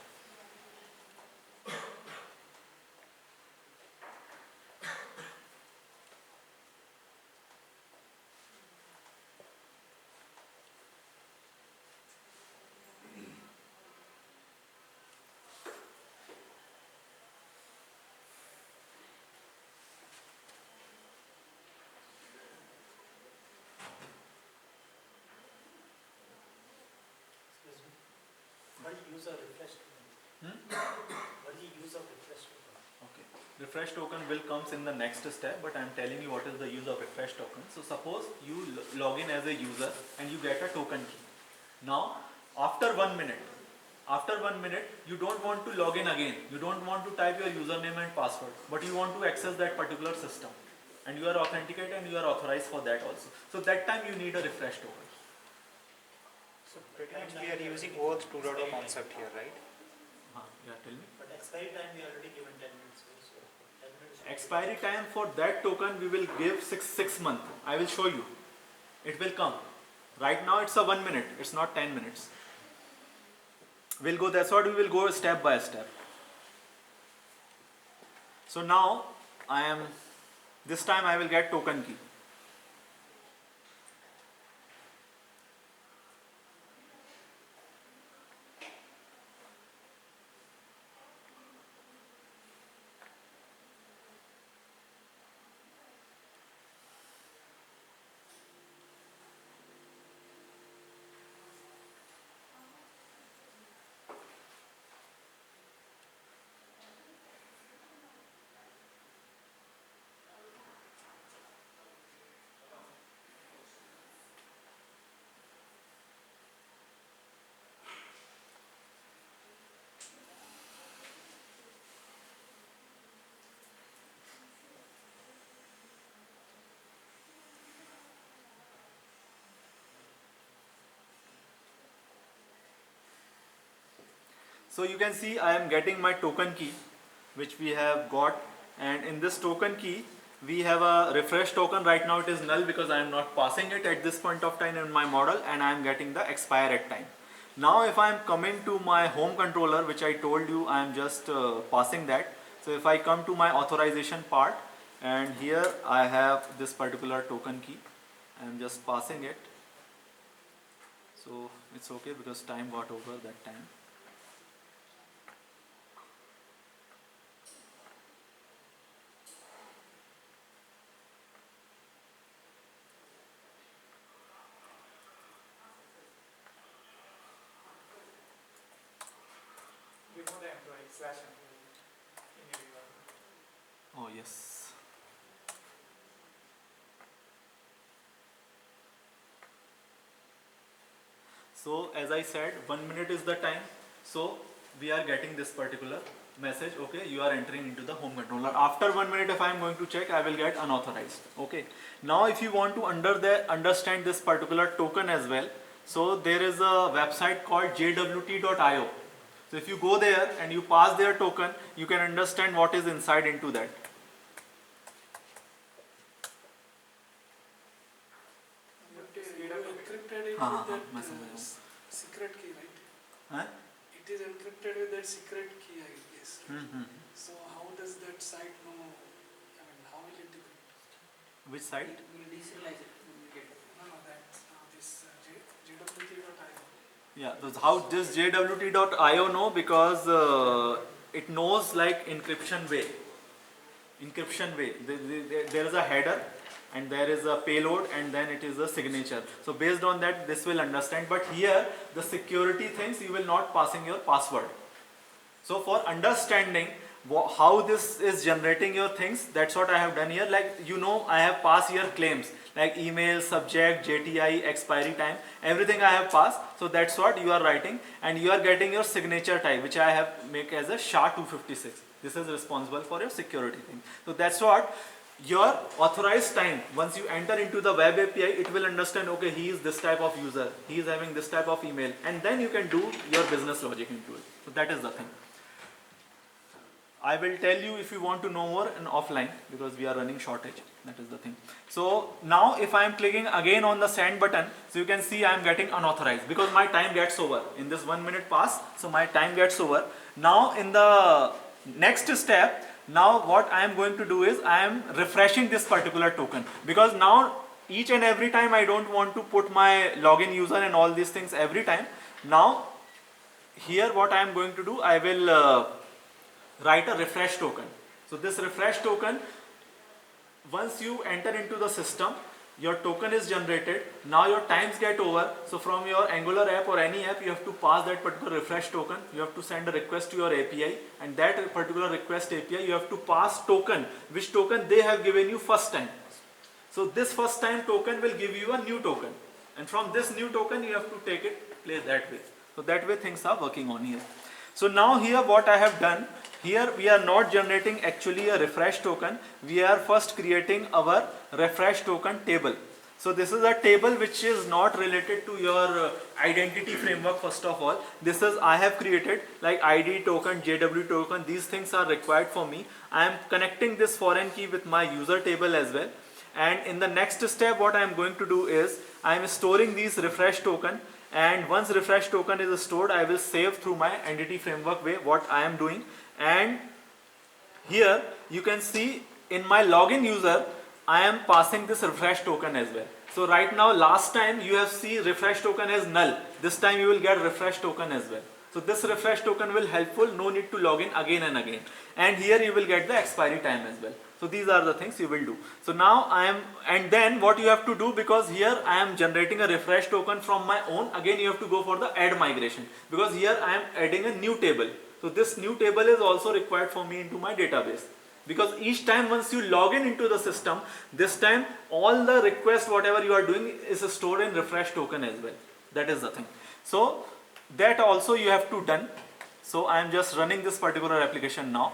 What is the use of refresh token? What is the use of refresh token? Okay. Refresh token will comes in the next step, but I am telling you what is the use of refresh token. So suppose you log in as a user and you get a token key. Now after 1 minute, you don't want to log in again. You don't want to type your username and password, but you want to access that particular system. And you are authenticated and you are authorized for that also. So that time you need a refresh token. So pretty much we are using Auth 2.0 concept here, right? Yeah, tell me. But expiry time we already given 10 minutes. So 10 minutes. Expiry time for that token we will give 6 months. I will show you. It will come. Right now it's a 1 minute. It's not 10 minutes. We'll go. That's what we will go step by step. So now this time I will get token key. So you can see I am getting my token key which we have got, and in this token key we have a refresh token. Right now it is null because I am not passing it at this point of time in my model, and I am getting the expire at time. Now if I am coming to my home controller, which I told you I am just passing that. So if I come to my authorization part, and here I have this particular token key, I am just passing it. So it's okay because time got over that time. Remove the employee / employee in your URL. Oh yes. So as I said, 1 minute is the time. So we are getting this particular message. Okay, you are entering into the home controller. After 1 minute, if I am going to check, I will get unauthorized. Okay. Now if you want to understand this particular token as well, so there is a website called JWT.io. So if you go there and you pass their token, you can understand what is inside into that. But you encrypted it हाँ, with मैं that समझ रहा हूँ. secret key, right? Huh? It is encrypted with that secret key, I guess. Mm-hmm. So how does that site know? I mean, how will it decrypt? Which site? We'll deserialize it when we get it. No, that's this JWT.io. Yeah, how this JWT.io know, because it knows like encryption way. encryption way. There is a header and there is a payload and then it is a signature. So based on that this will understand, but here the security things you will not passing your password. So for understanding how this is generating your things, that's what I have done here. Like I have passed here claims like email, subject, JTI, expiry time, everything I have passed. So that's what you are writing, and you are getting your signature type, which I have make as a SHA-256. This is responsible for your security thing. So that's what your authorized time, once you enter into the web API, it will understand, okay, he is this type of user, he is having this type of email, and then you can do your business logic into it. So that is the thing. I will tell you if you want to know more in offline, because we are running shortage. That is the thing. So now if I am clicking again on the send button, so you can see I am getting unauthorized because my time gets over. In this 1 minute pass, so my time gets over. Now in the next step, now what I am going to do is I am refreshing this particular token, because now each and every time I don't want to put my login user and all these things every time. Now here what I am going to do, I will write a refresh token. So this refresh token, once you enter into the system, your token is generated. Now your times get over. So from your Angular app or any app, you have to pass that particular refresh token. You have to send a request to your API, and that particular request API, you have to pass token, which token they have given you first time. So this first time token will give you a new token, and from this new token you have to take it, place that way. So that way things are working on here. So now here what I have done, here we are not generating actually a refresh token, we are first creating our refresh token table. So this is a table which is not related to your identity framework first of all. This is I have created like ID token, JWT token, these things are required for me. I am connecting this foreign key with my user table as well. And in the next step what I am going to do is I am storing these refresh token, and once refresh token is stored, I will save through my entity framework way what I am doing. And here you can see in my login user I am passing this refresh token as well. So right now, last time you have seen refresh token as null, this time you will get refresh token as well. So this refresh token will helpful, no need to log in again and again, and here you will get the expiry time as well. So these are the things you will do. So now and then what you have to do, because here I am generating a refresh token from my own, again you have to go for the add migration, because here I am adding a new table. So this new table is also required for me into my database, because each time once you log in into the system, this time all the requests whatever you are doing is stored in refresh token as well. That is the thing. So that also you have to done. So I am just running this particular application now.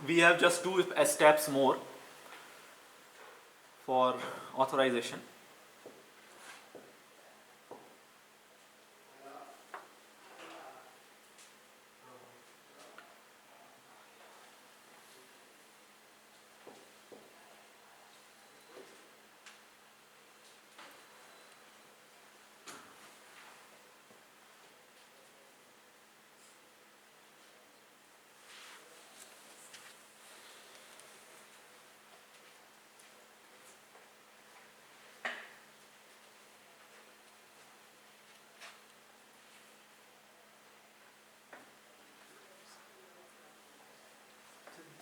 We have just 2 steps more for authorization.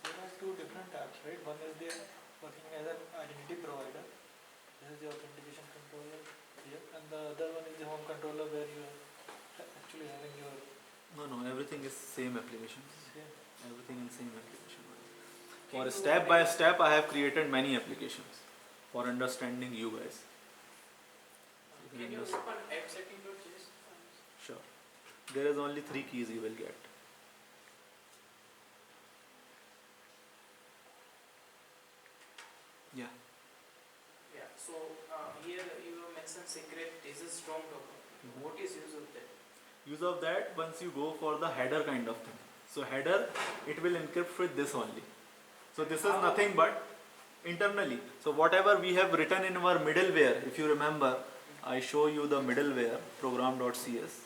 There are 2 different tabs, right? One is the working as an identity provider. This is the authentication controller here, and the other one is the home controller where you are actually having your. No, everything is same application. Same. Everything in same application. For step by step, I have created many applications for understanding you guys. Can you open app setting.js? Sure. There is only 3 keys you will get. Yeah. Yeah. So here you have mentioned secret is a strong token. What is use of that? Use of that, once you go for the header kind of thing. So header, it will encrypt with this only. So this is nothing but internally. So whatever we have written in our middleware, if you remember, I show you the middleware program.cs.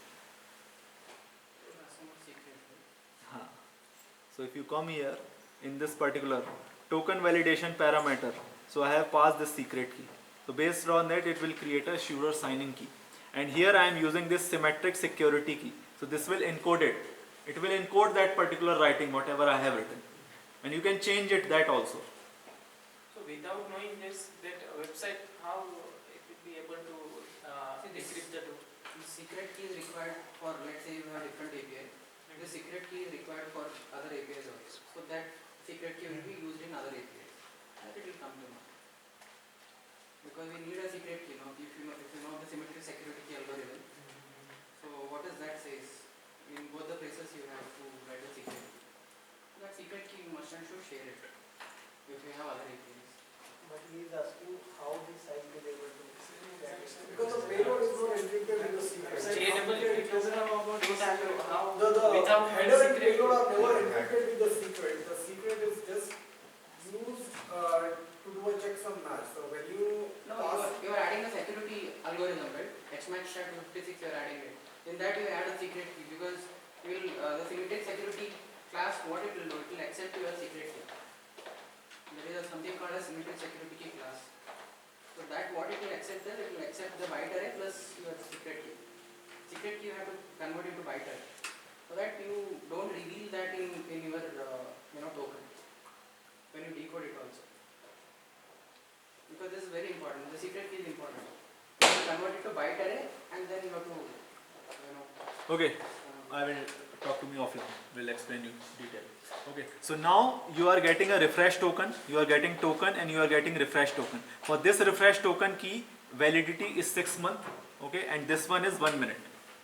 So if you come here in this particular token validation parameter, so I have passed this secret key. So based on that, it will create a sure signing key. And here I am using this symmetric security key. So this will encode it. It will encode that particular writing, whatever I have written. and you can change it that also. So without knowing this, that website, how it will be able to decrypt the token? The secret key is required for, let's say you have different API. The secret key is required for other APIs also. So that secret key will be used in other APIs. That it will come to know. Because we need a secret key, if you know the symmetric security key algorithm. So what does that say? In both the places you have to write a secret key. That secret key you must and should share it if you have other APIs. But he is asking how the site is able to. Because the payload is not encrypted with the secret. JWT doesn't know about how The header and secret payload are never encrypted with the secret. The secret is just used to do a checksum match. So when you you are adding a security algorithm, right? Hmatch.56 you are adding it. In that you add a secret key because you will the symmetric security class, what it will do, it will accept your secret key. There is something called a symmetric security key class. So that what it will accept is, it will accept the byte array plus your secret key. Secret key you have to convert into byte array. So that you don't reveal that in your token when you decode it also. Because this is very important. The secret key is important. You convert it to byte array and then you have to Okay, I will talk to me offline. We'll explain you detail. Okay, so now you are getting a refresh token, you are getting token, and you are getting refresh token. For this refresh token key, validity is 6 months. Okay, and this one is 1 minute.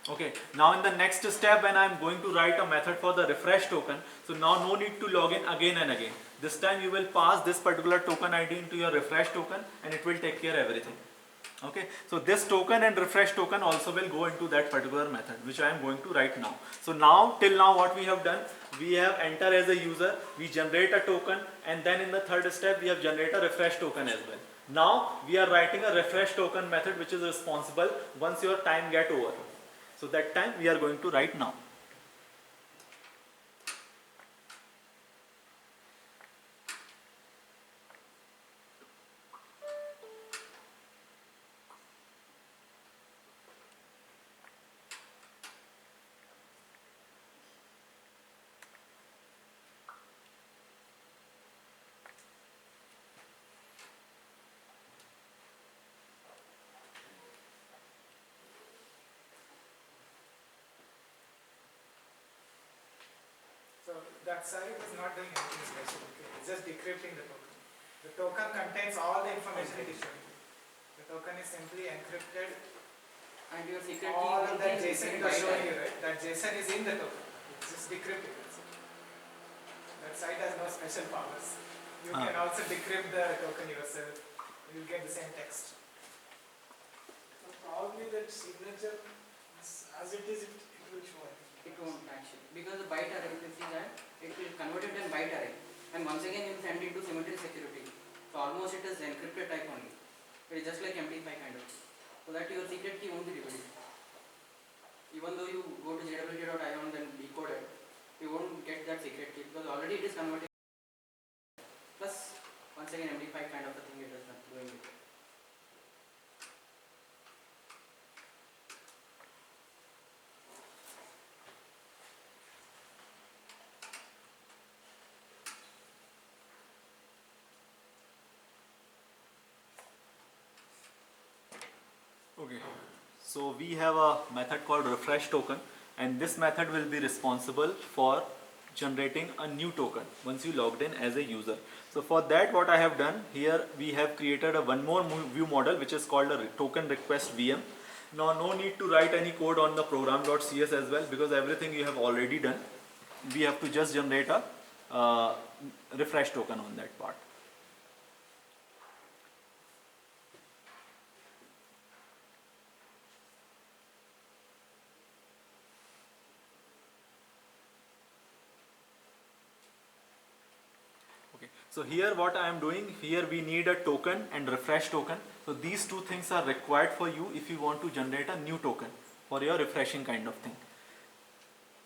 Okay, now in the next step, when I am going to write a method for the refresh token, so now no need to log in again and again. This time you will pass this particular token ID into your refresh token, and it will take care of everything. Okay, so this token and refresh token also will go into that particular method, which I am going to write now. So now, till now what we have done, we have enter as a user, we generate a token, and then in the third step we have generate a refresh token as well. Now we are writing a refresh token method which is responsible once your time get over. So that time we are going to write now. So that site is not doing anything special. Okay? It's just decrypting the token. The token contains all the information it is showing. The token is simply encrypted. and your secret key All will of that be JSON it in was byte showing array. you, right? That JSON is in the token. It's just decrypting. That's it. That site has no special powers. You can also decrypt the token yourself. You will get the same text. So probably that signature, as it is, it will show. It won't actually, because the byte array, you can see that it will convert it in byte array, and once again you will send it to symmetric security. So almost it is encrypted type only. It is just like MD5 kind of. So that your secret key won't be revealed. Even though you go to JWT.io and then decode it, you won't get that secret key because already it is converted. Plus, once again MD5 kind of a thing it is doing it. Okay, so we have a method called refresh token, and this method will be responsible for generating a new token once you logged in as a user. So for that, what I have done here, we have created a one more view model which is called a token request VM. Now no need to write any code on the program.cs as well, because everything you have already done. We have to just generate a refresh token on that part. So here what I am doing, here we need a token and refresh token. So these two things are required for you if you want to generate a new token for your refreshing kind of thing.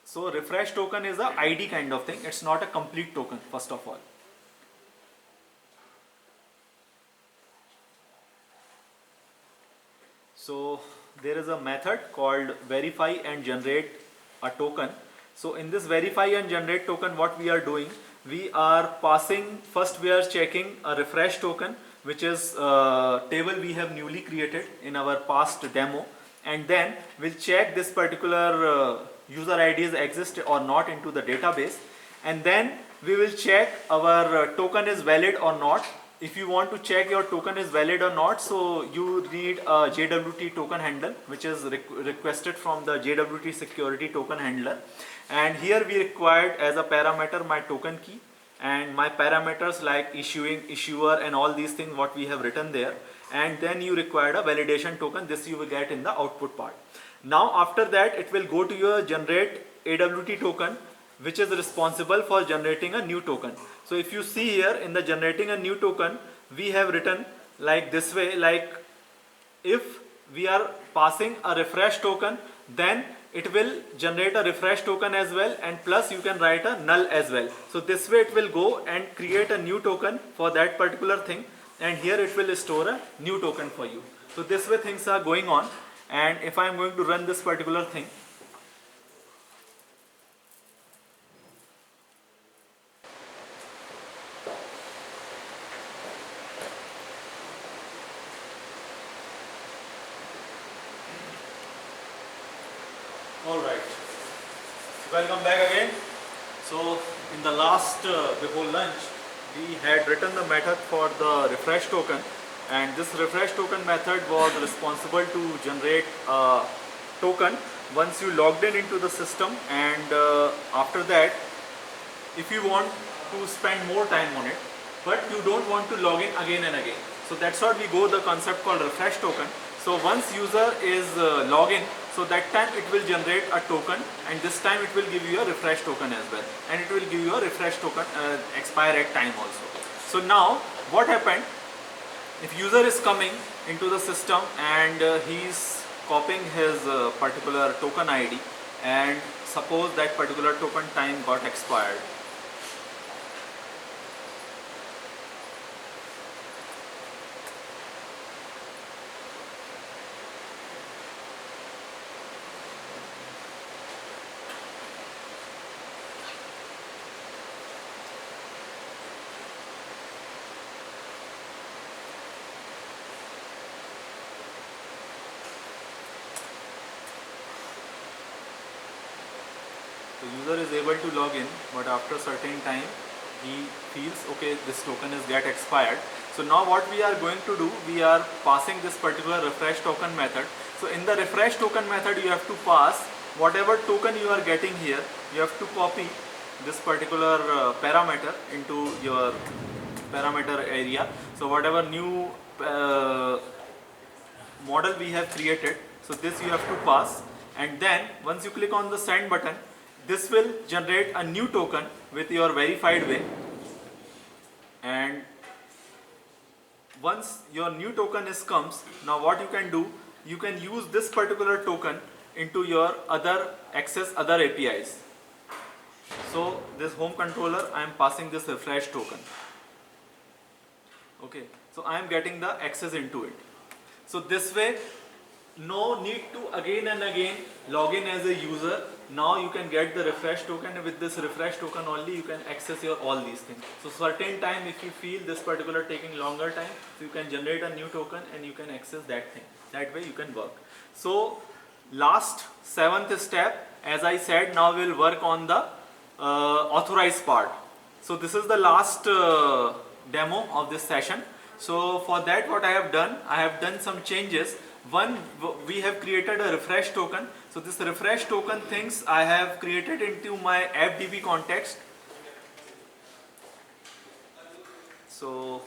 So refresh token is a ID kind of thing. It's not a complete token first of all. So there is a method called verify and generate a token. So in this verify and generate token, what we are doing, we are passing, first we are checking a refresh token, which is table we have newly created in our past demo, and then we'll check this particular user IDs exist or not into the database, and then we will check our token is valid or not. If you want to check your token is valid or not, so you need a JWT token handler, which is requested from the JWT security token handler. And here we required as a parameter my token key and my parameters like issuing, issuer, and all these things what we have written there. And then you required a validation token. This you will get in the output part. Now after that it will go to your generate AWT token, which is responsible for generating a new token. So if you see here in the generating a new token, we have written like this way, like if we are passing a refresh token, then it will generate a refresh token as well, and plus you can write a null as well. So this way it will go and create a new token for that particular thing, and here it will store a new token for you. So this way things are going on, and if I am going to run this particular thing, alright, welcome back again. So in the last before lunch we had written the method for the refresh token, and this refresh token method was responsible to generate a token once you logged in into the system, and after that if you want to spend more time on it but you don't want to log in again and again, so that's what we go the concept called refresh token. So once user is login, so that time it will generate a token, and this time it will give you a refresh token as well, and it will give you a refresh token expire at time also. So now what happened, if user is coming into the system and he's copying his particular token ID, and suppose that particular token time got expired. So user is able to log in, but after certain time he feels okay, this token is get expired. So now what we are going to do, we are passing this particular refresh token method. So in the refresh token method you have to pass whatever token you are getting here, you have to copy this particular parameter into your parameter area. So whatever new model we have created, so this you have to pass, and then once you click on the send button, this will generate a new token with your verified way, and once your new token comes, now what you can do, you can use this particular token into your other APIs. So this home controller, I am passing this refresh token. Okay, so I am getting the access into it. So this way, no need to again and again log in as a user. Now you can get the refresh token, and with this refresh token only you can access your all these things. So certain time if you feel this particular taking longer time, so you can generate a new token and you can access that thing. That way you can work. So last 7th step, as I said, now we'll work on the authorized part. So this is the last demo of this session. So for that what I have done some changes. One, we have created a refresh token. So this refresh token things I have created into my AppDB context. So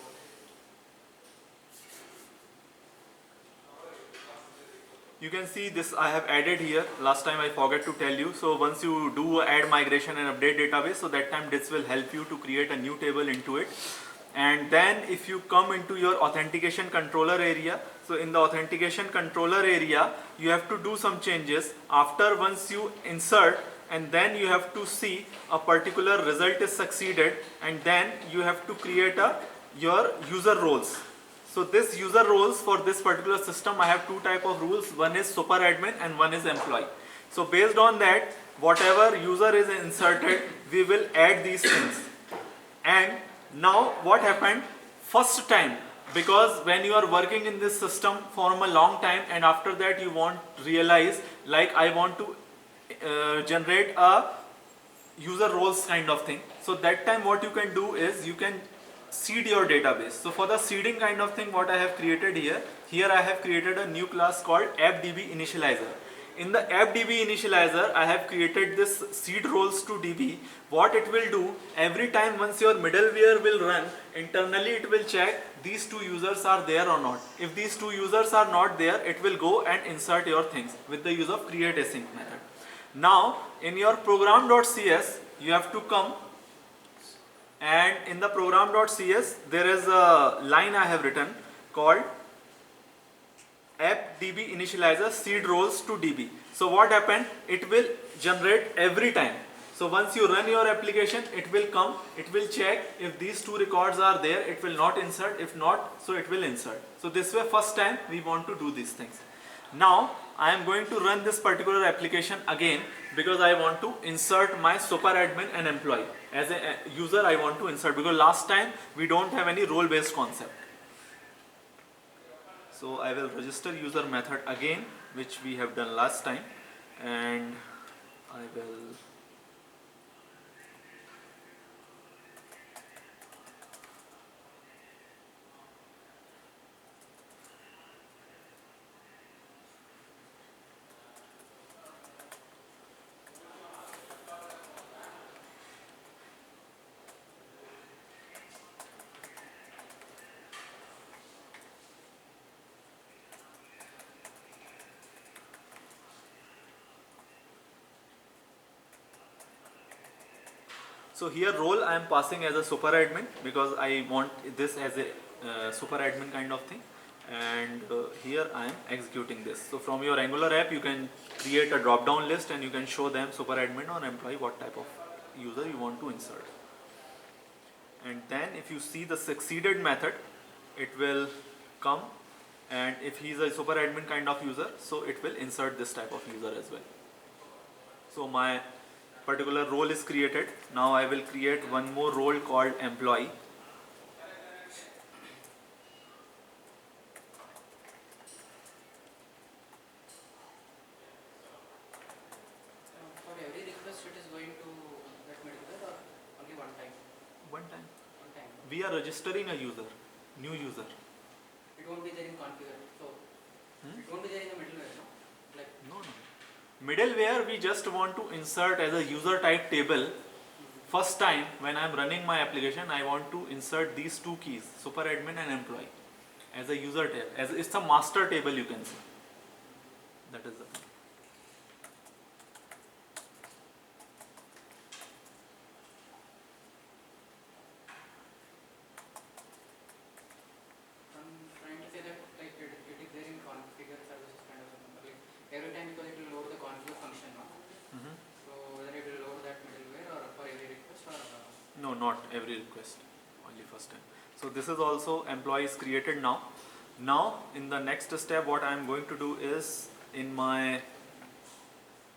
you can see this I have added here. Last time I forgot to tell you. So once you do add migration and update database, so that time this will help you to create a new table into it. And then if you come into your authentication controller area, so in the authentication controller area you have to do some changes. After once you insert, and then you have to see a particular result is succeeded, and then you have to create your user roles. So this user roles for this particular system, I have two type of rules. One is super admin and one is employee. So based on that, whatever user is inserted, we will add these things. And now what happened first time, because when you are working in this system for a long time and after that you want realize like I want to generate a user roles kind of thing. So that time what you can do is you can seed your database. So for the seeding kind of thing, what I have created here I have created a new class called AppDB initializer. In the AppDB initializer, I have created this seed roles to DB. What it will do, every time once your middleware will run, internally it will check these two users are there or not. If these two users are not there, it will go and insert your things with the use of create async method. Now in your program.cs, you have to come, and in the program.cs there is a line I have written called AppDB initializer seed roles to DB. So what happened? It will generate every time. So once you run your application, it will come, it will check if these two records are there, it will not insert, if not, so it will insert. So this way first time we want to do these things. Now I am going to run this particular application again because I want to insert my super admin and employee. As a user I want to insert, because last time we don't have any role based concept. So I will register user method again, which we have done last time, and I will so here role I am passing as a super admin because I want this as a super admin kind of thing, and here I am executing this. So from your Angular app you can create a drop down list and you can show them super admin or employee what type of user you want to insert. And then if you see the succeeded method, it will come, and if he is a super admin kind of user, so it will insert this type of user as well. So my particular role is created. Now I will create one more role called employee. For every request it is going to that middleware or only one time? One time. One time. We are registering a user, new user. It won't be there in configure. So it won't be there in the middleware, no? Like No. Middleware we just want to insert as a user type table. First time when I am running my application, I want to insert these two keys, super admin and employee, as a user table. As it's a master table, you can see. That is the thing. I'm trying to say that like it is there in configure services kind of something. Like every time, because it will load the configure function now. So whether it will load that middleware or for every request or No, not every request, only first time. So this is also employee is created now. Now in the next step what I am going to do is in my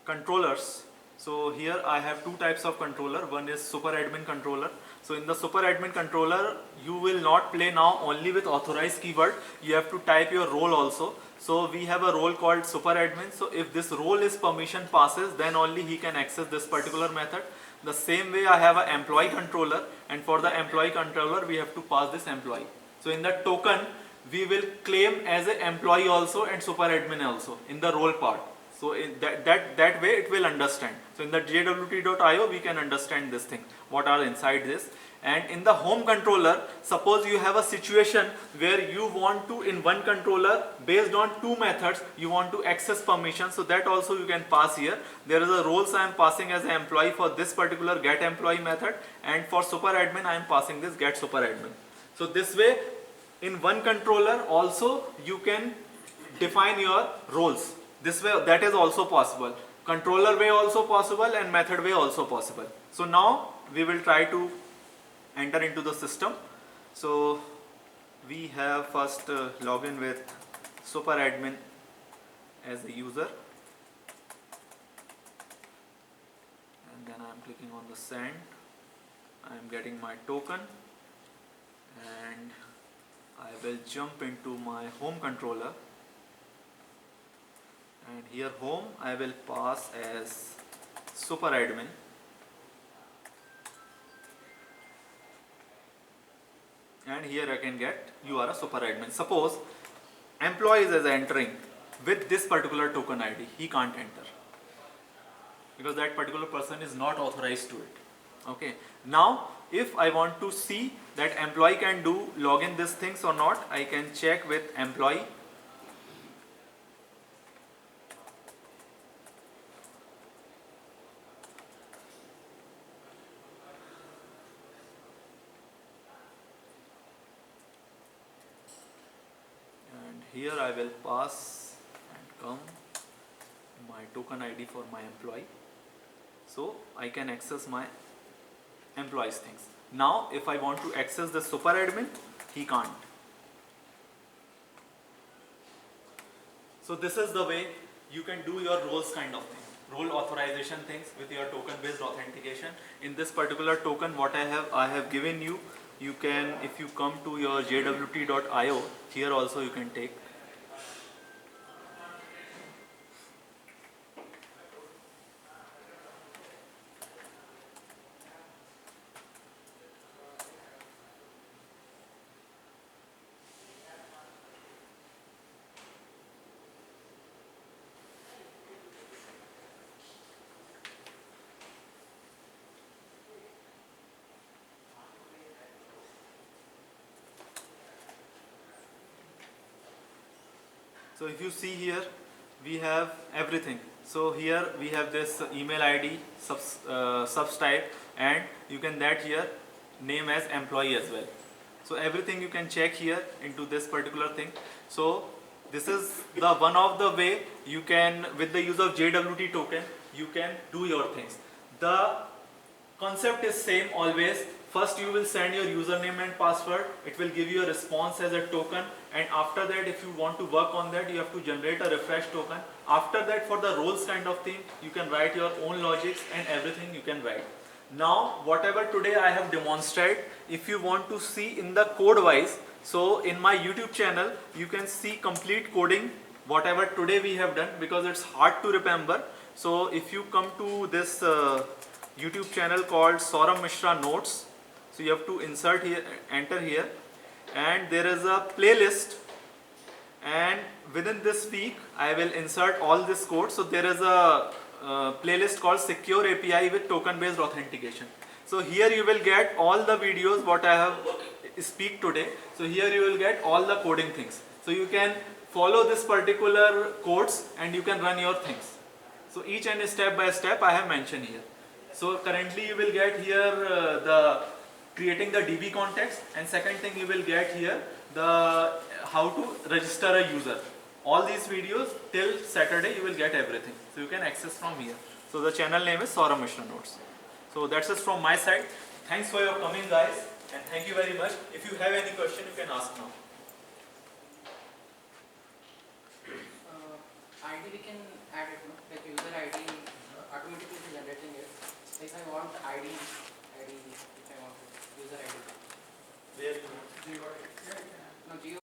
controllers. So here I have two types of controller. One is super admin controller. So in the super admin controller you will not play now only with authorized keyword. You have to type your role also. So we have a role called super admin. So if this role is permission passes, then only he can access this particular method. The same way I have an employee controller, and for the employee controller we have to pass this employee. So in the token we will claim as an employee also and super admin also in the role part. So in that way it will understand. So in the JWT.io we can understand this thing, what are inside this. And in the home controller, suppose you have a situation where you want to, in one controller, based on two methods, you want to access permission. So that also you can pass here. There is a roles I am passing as an employee for this particular get employee method, and for super admin I am passing this get super admin. So this way, in one controller also you can define your roles. This way, that is also possible. Controller way also possible and method way also possible. So now we will try to enter into the system. So we have first login with super admin as a user, and then I am clicking on the send. I am getting my token, and I will jump into my home controller, and here home I will pass as super admin, and here I can get you are a super admin. Suppose employee is entering with this particular token ID, he can't enter because that particular person is not authorized to it. Okay, now if I want to see that employee can do login these things or not, I can check with employee. And here I will pass and come my token ID for my employee, so I can access my employees things. Now if I want to access the super admin, he can't. So this is the way you can do your roles kind of thing, role authorization things with your token based authentication. In this particular token what I have given you, you can, if you come to your JWT.io, here also you can take. So if you see here, we have everything. So here we have this email ID, subtype, and you can that here name as employee as well. So everything you can check here into this particular thing. So this is the one of the way you can, with the use of JWT token, you can do your things. The concept is same always. First you will send your username and password, it will give you a response as a token, and after that if you want to work on that you have to generate a refresh token. After that for the roles kind of thing you can write your own logics and everything you can write. Now whatever today I have demonstrated, if you want to see in the code wise, so in my YouTube channel you can see complete coding whatever today we have done, because it's hard to remember. So if you come to this YouTube channel called Sourabh Mishra Notes, so you have to insert here, enter here, and there is a playlist, and within this week I will insert all this code. So there is a playlist called Secure API with token based authentication. So here you will get all the videos what I have speak today. So here you will get all the coding things. So you can follow this particular codes and you can run your things. So each and step by step I have mentioned here. So currently you will get here the creating the DB context, and second thing you will get here the how to register a user. All these videos till Saturday you will get everything. So you can access from here. So the channel name is Sourabh Mishra Notes. So that's it from my side. Thanks for your coming guys, and thank you very much. If you have any question you can ask now. ID we can add it, no? Like user ID automatically generating it. If I want ID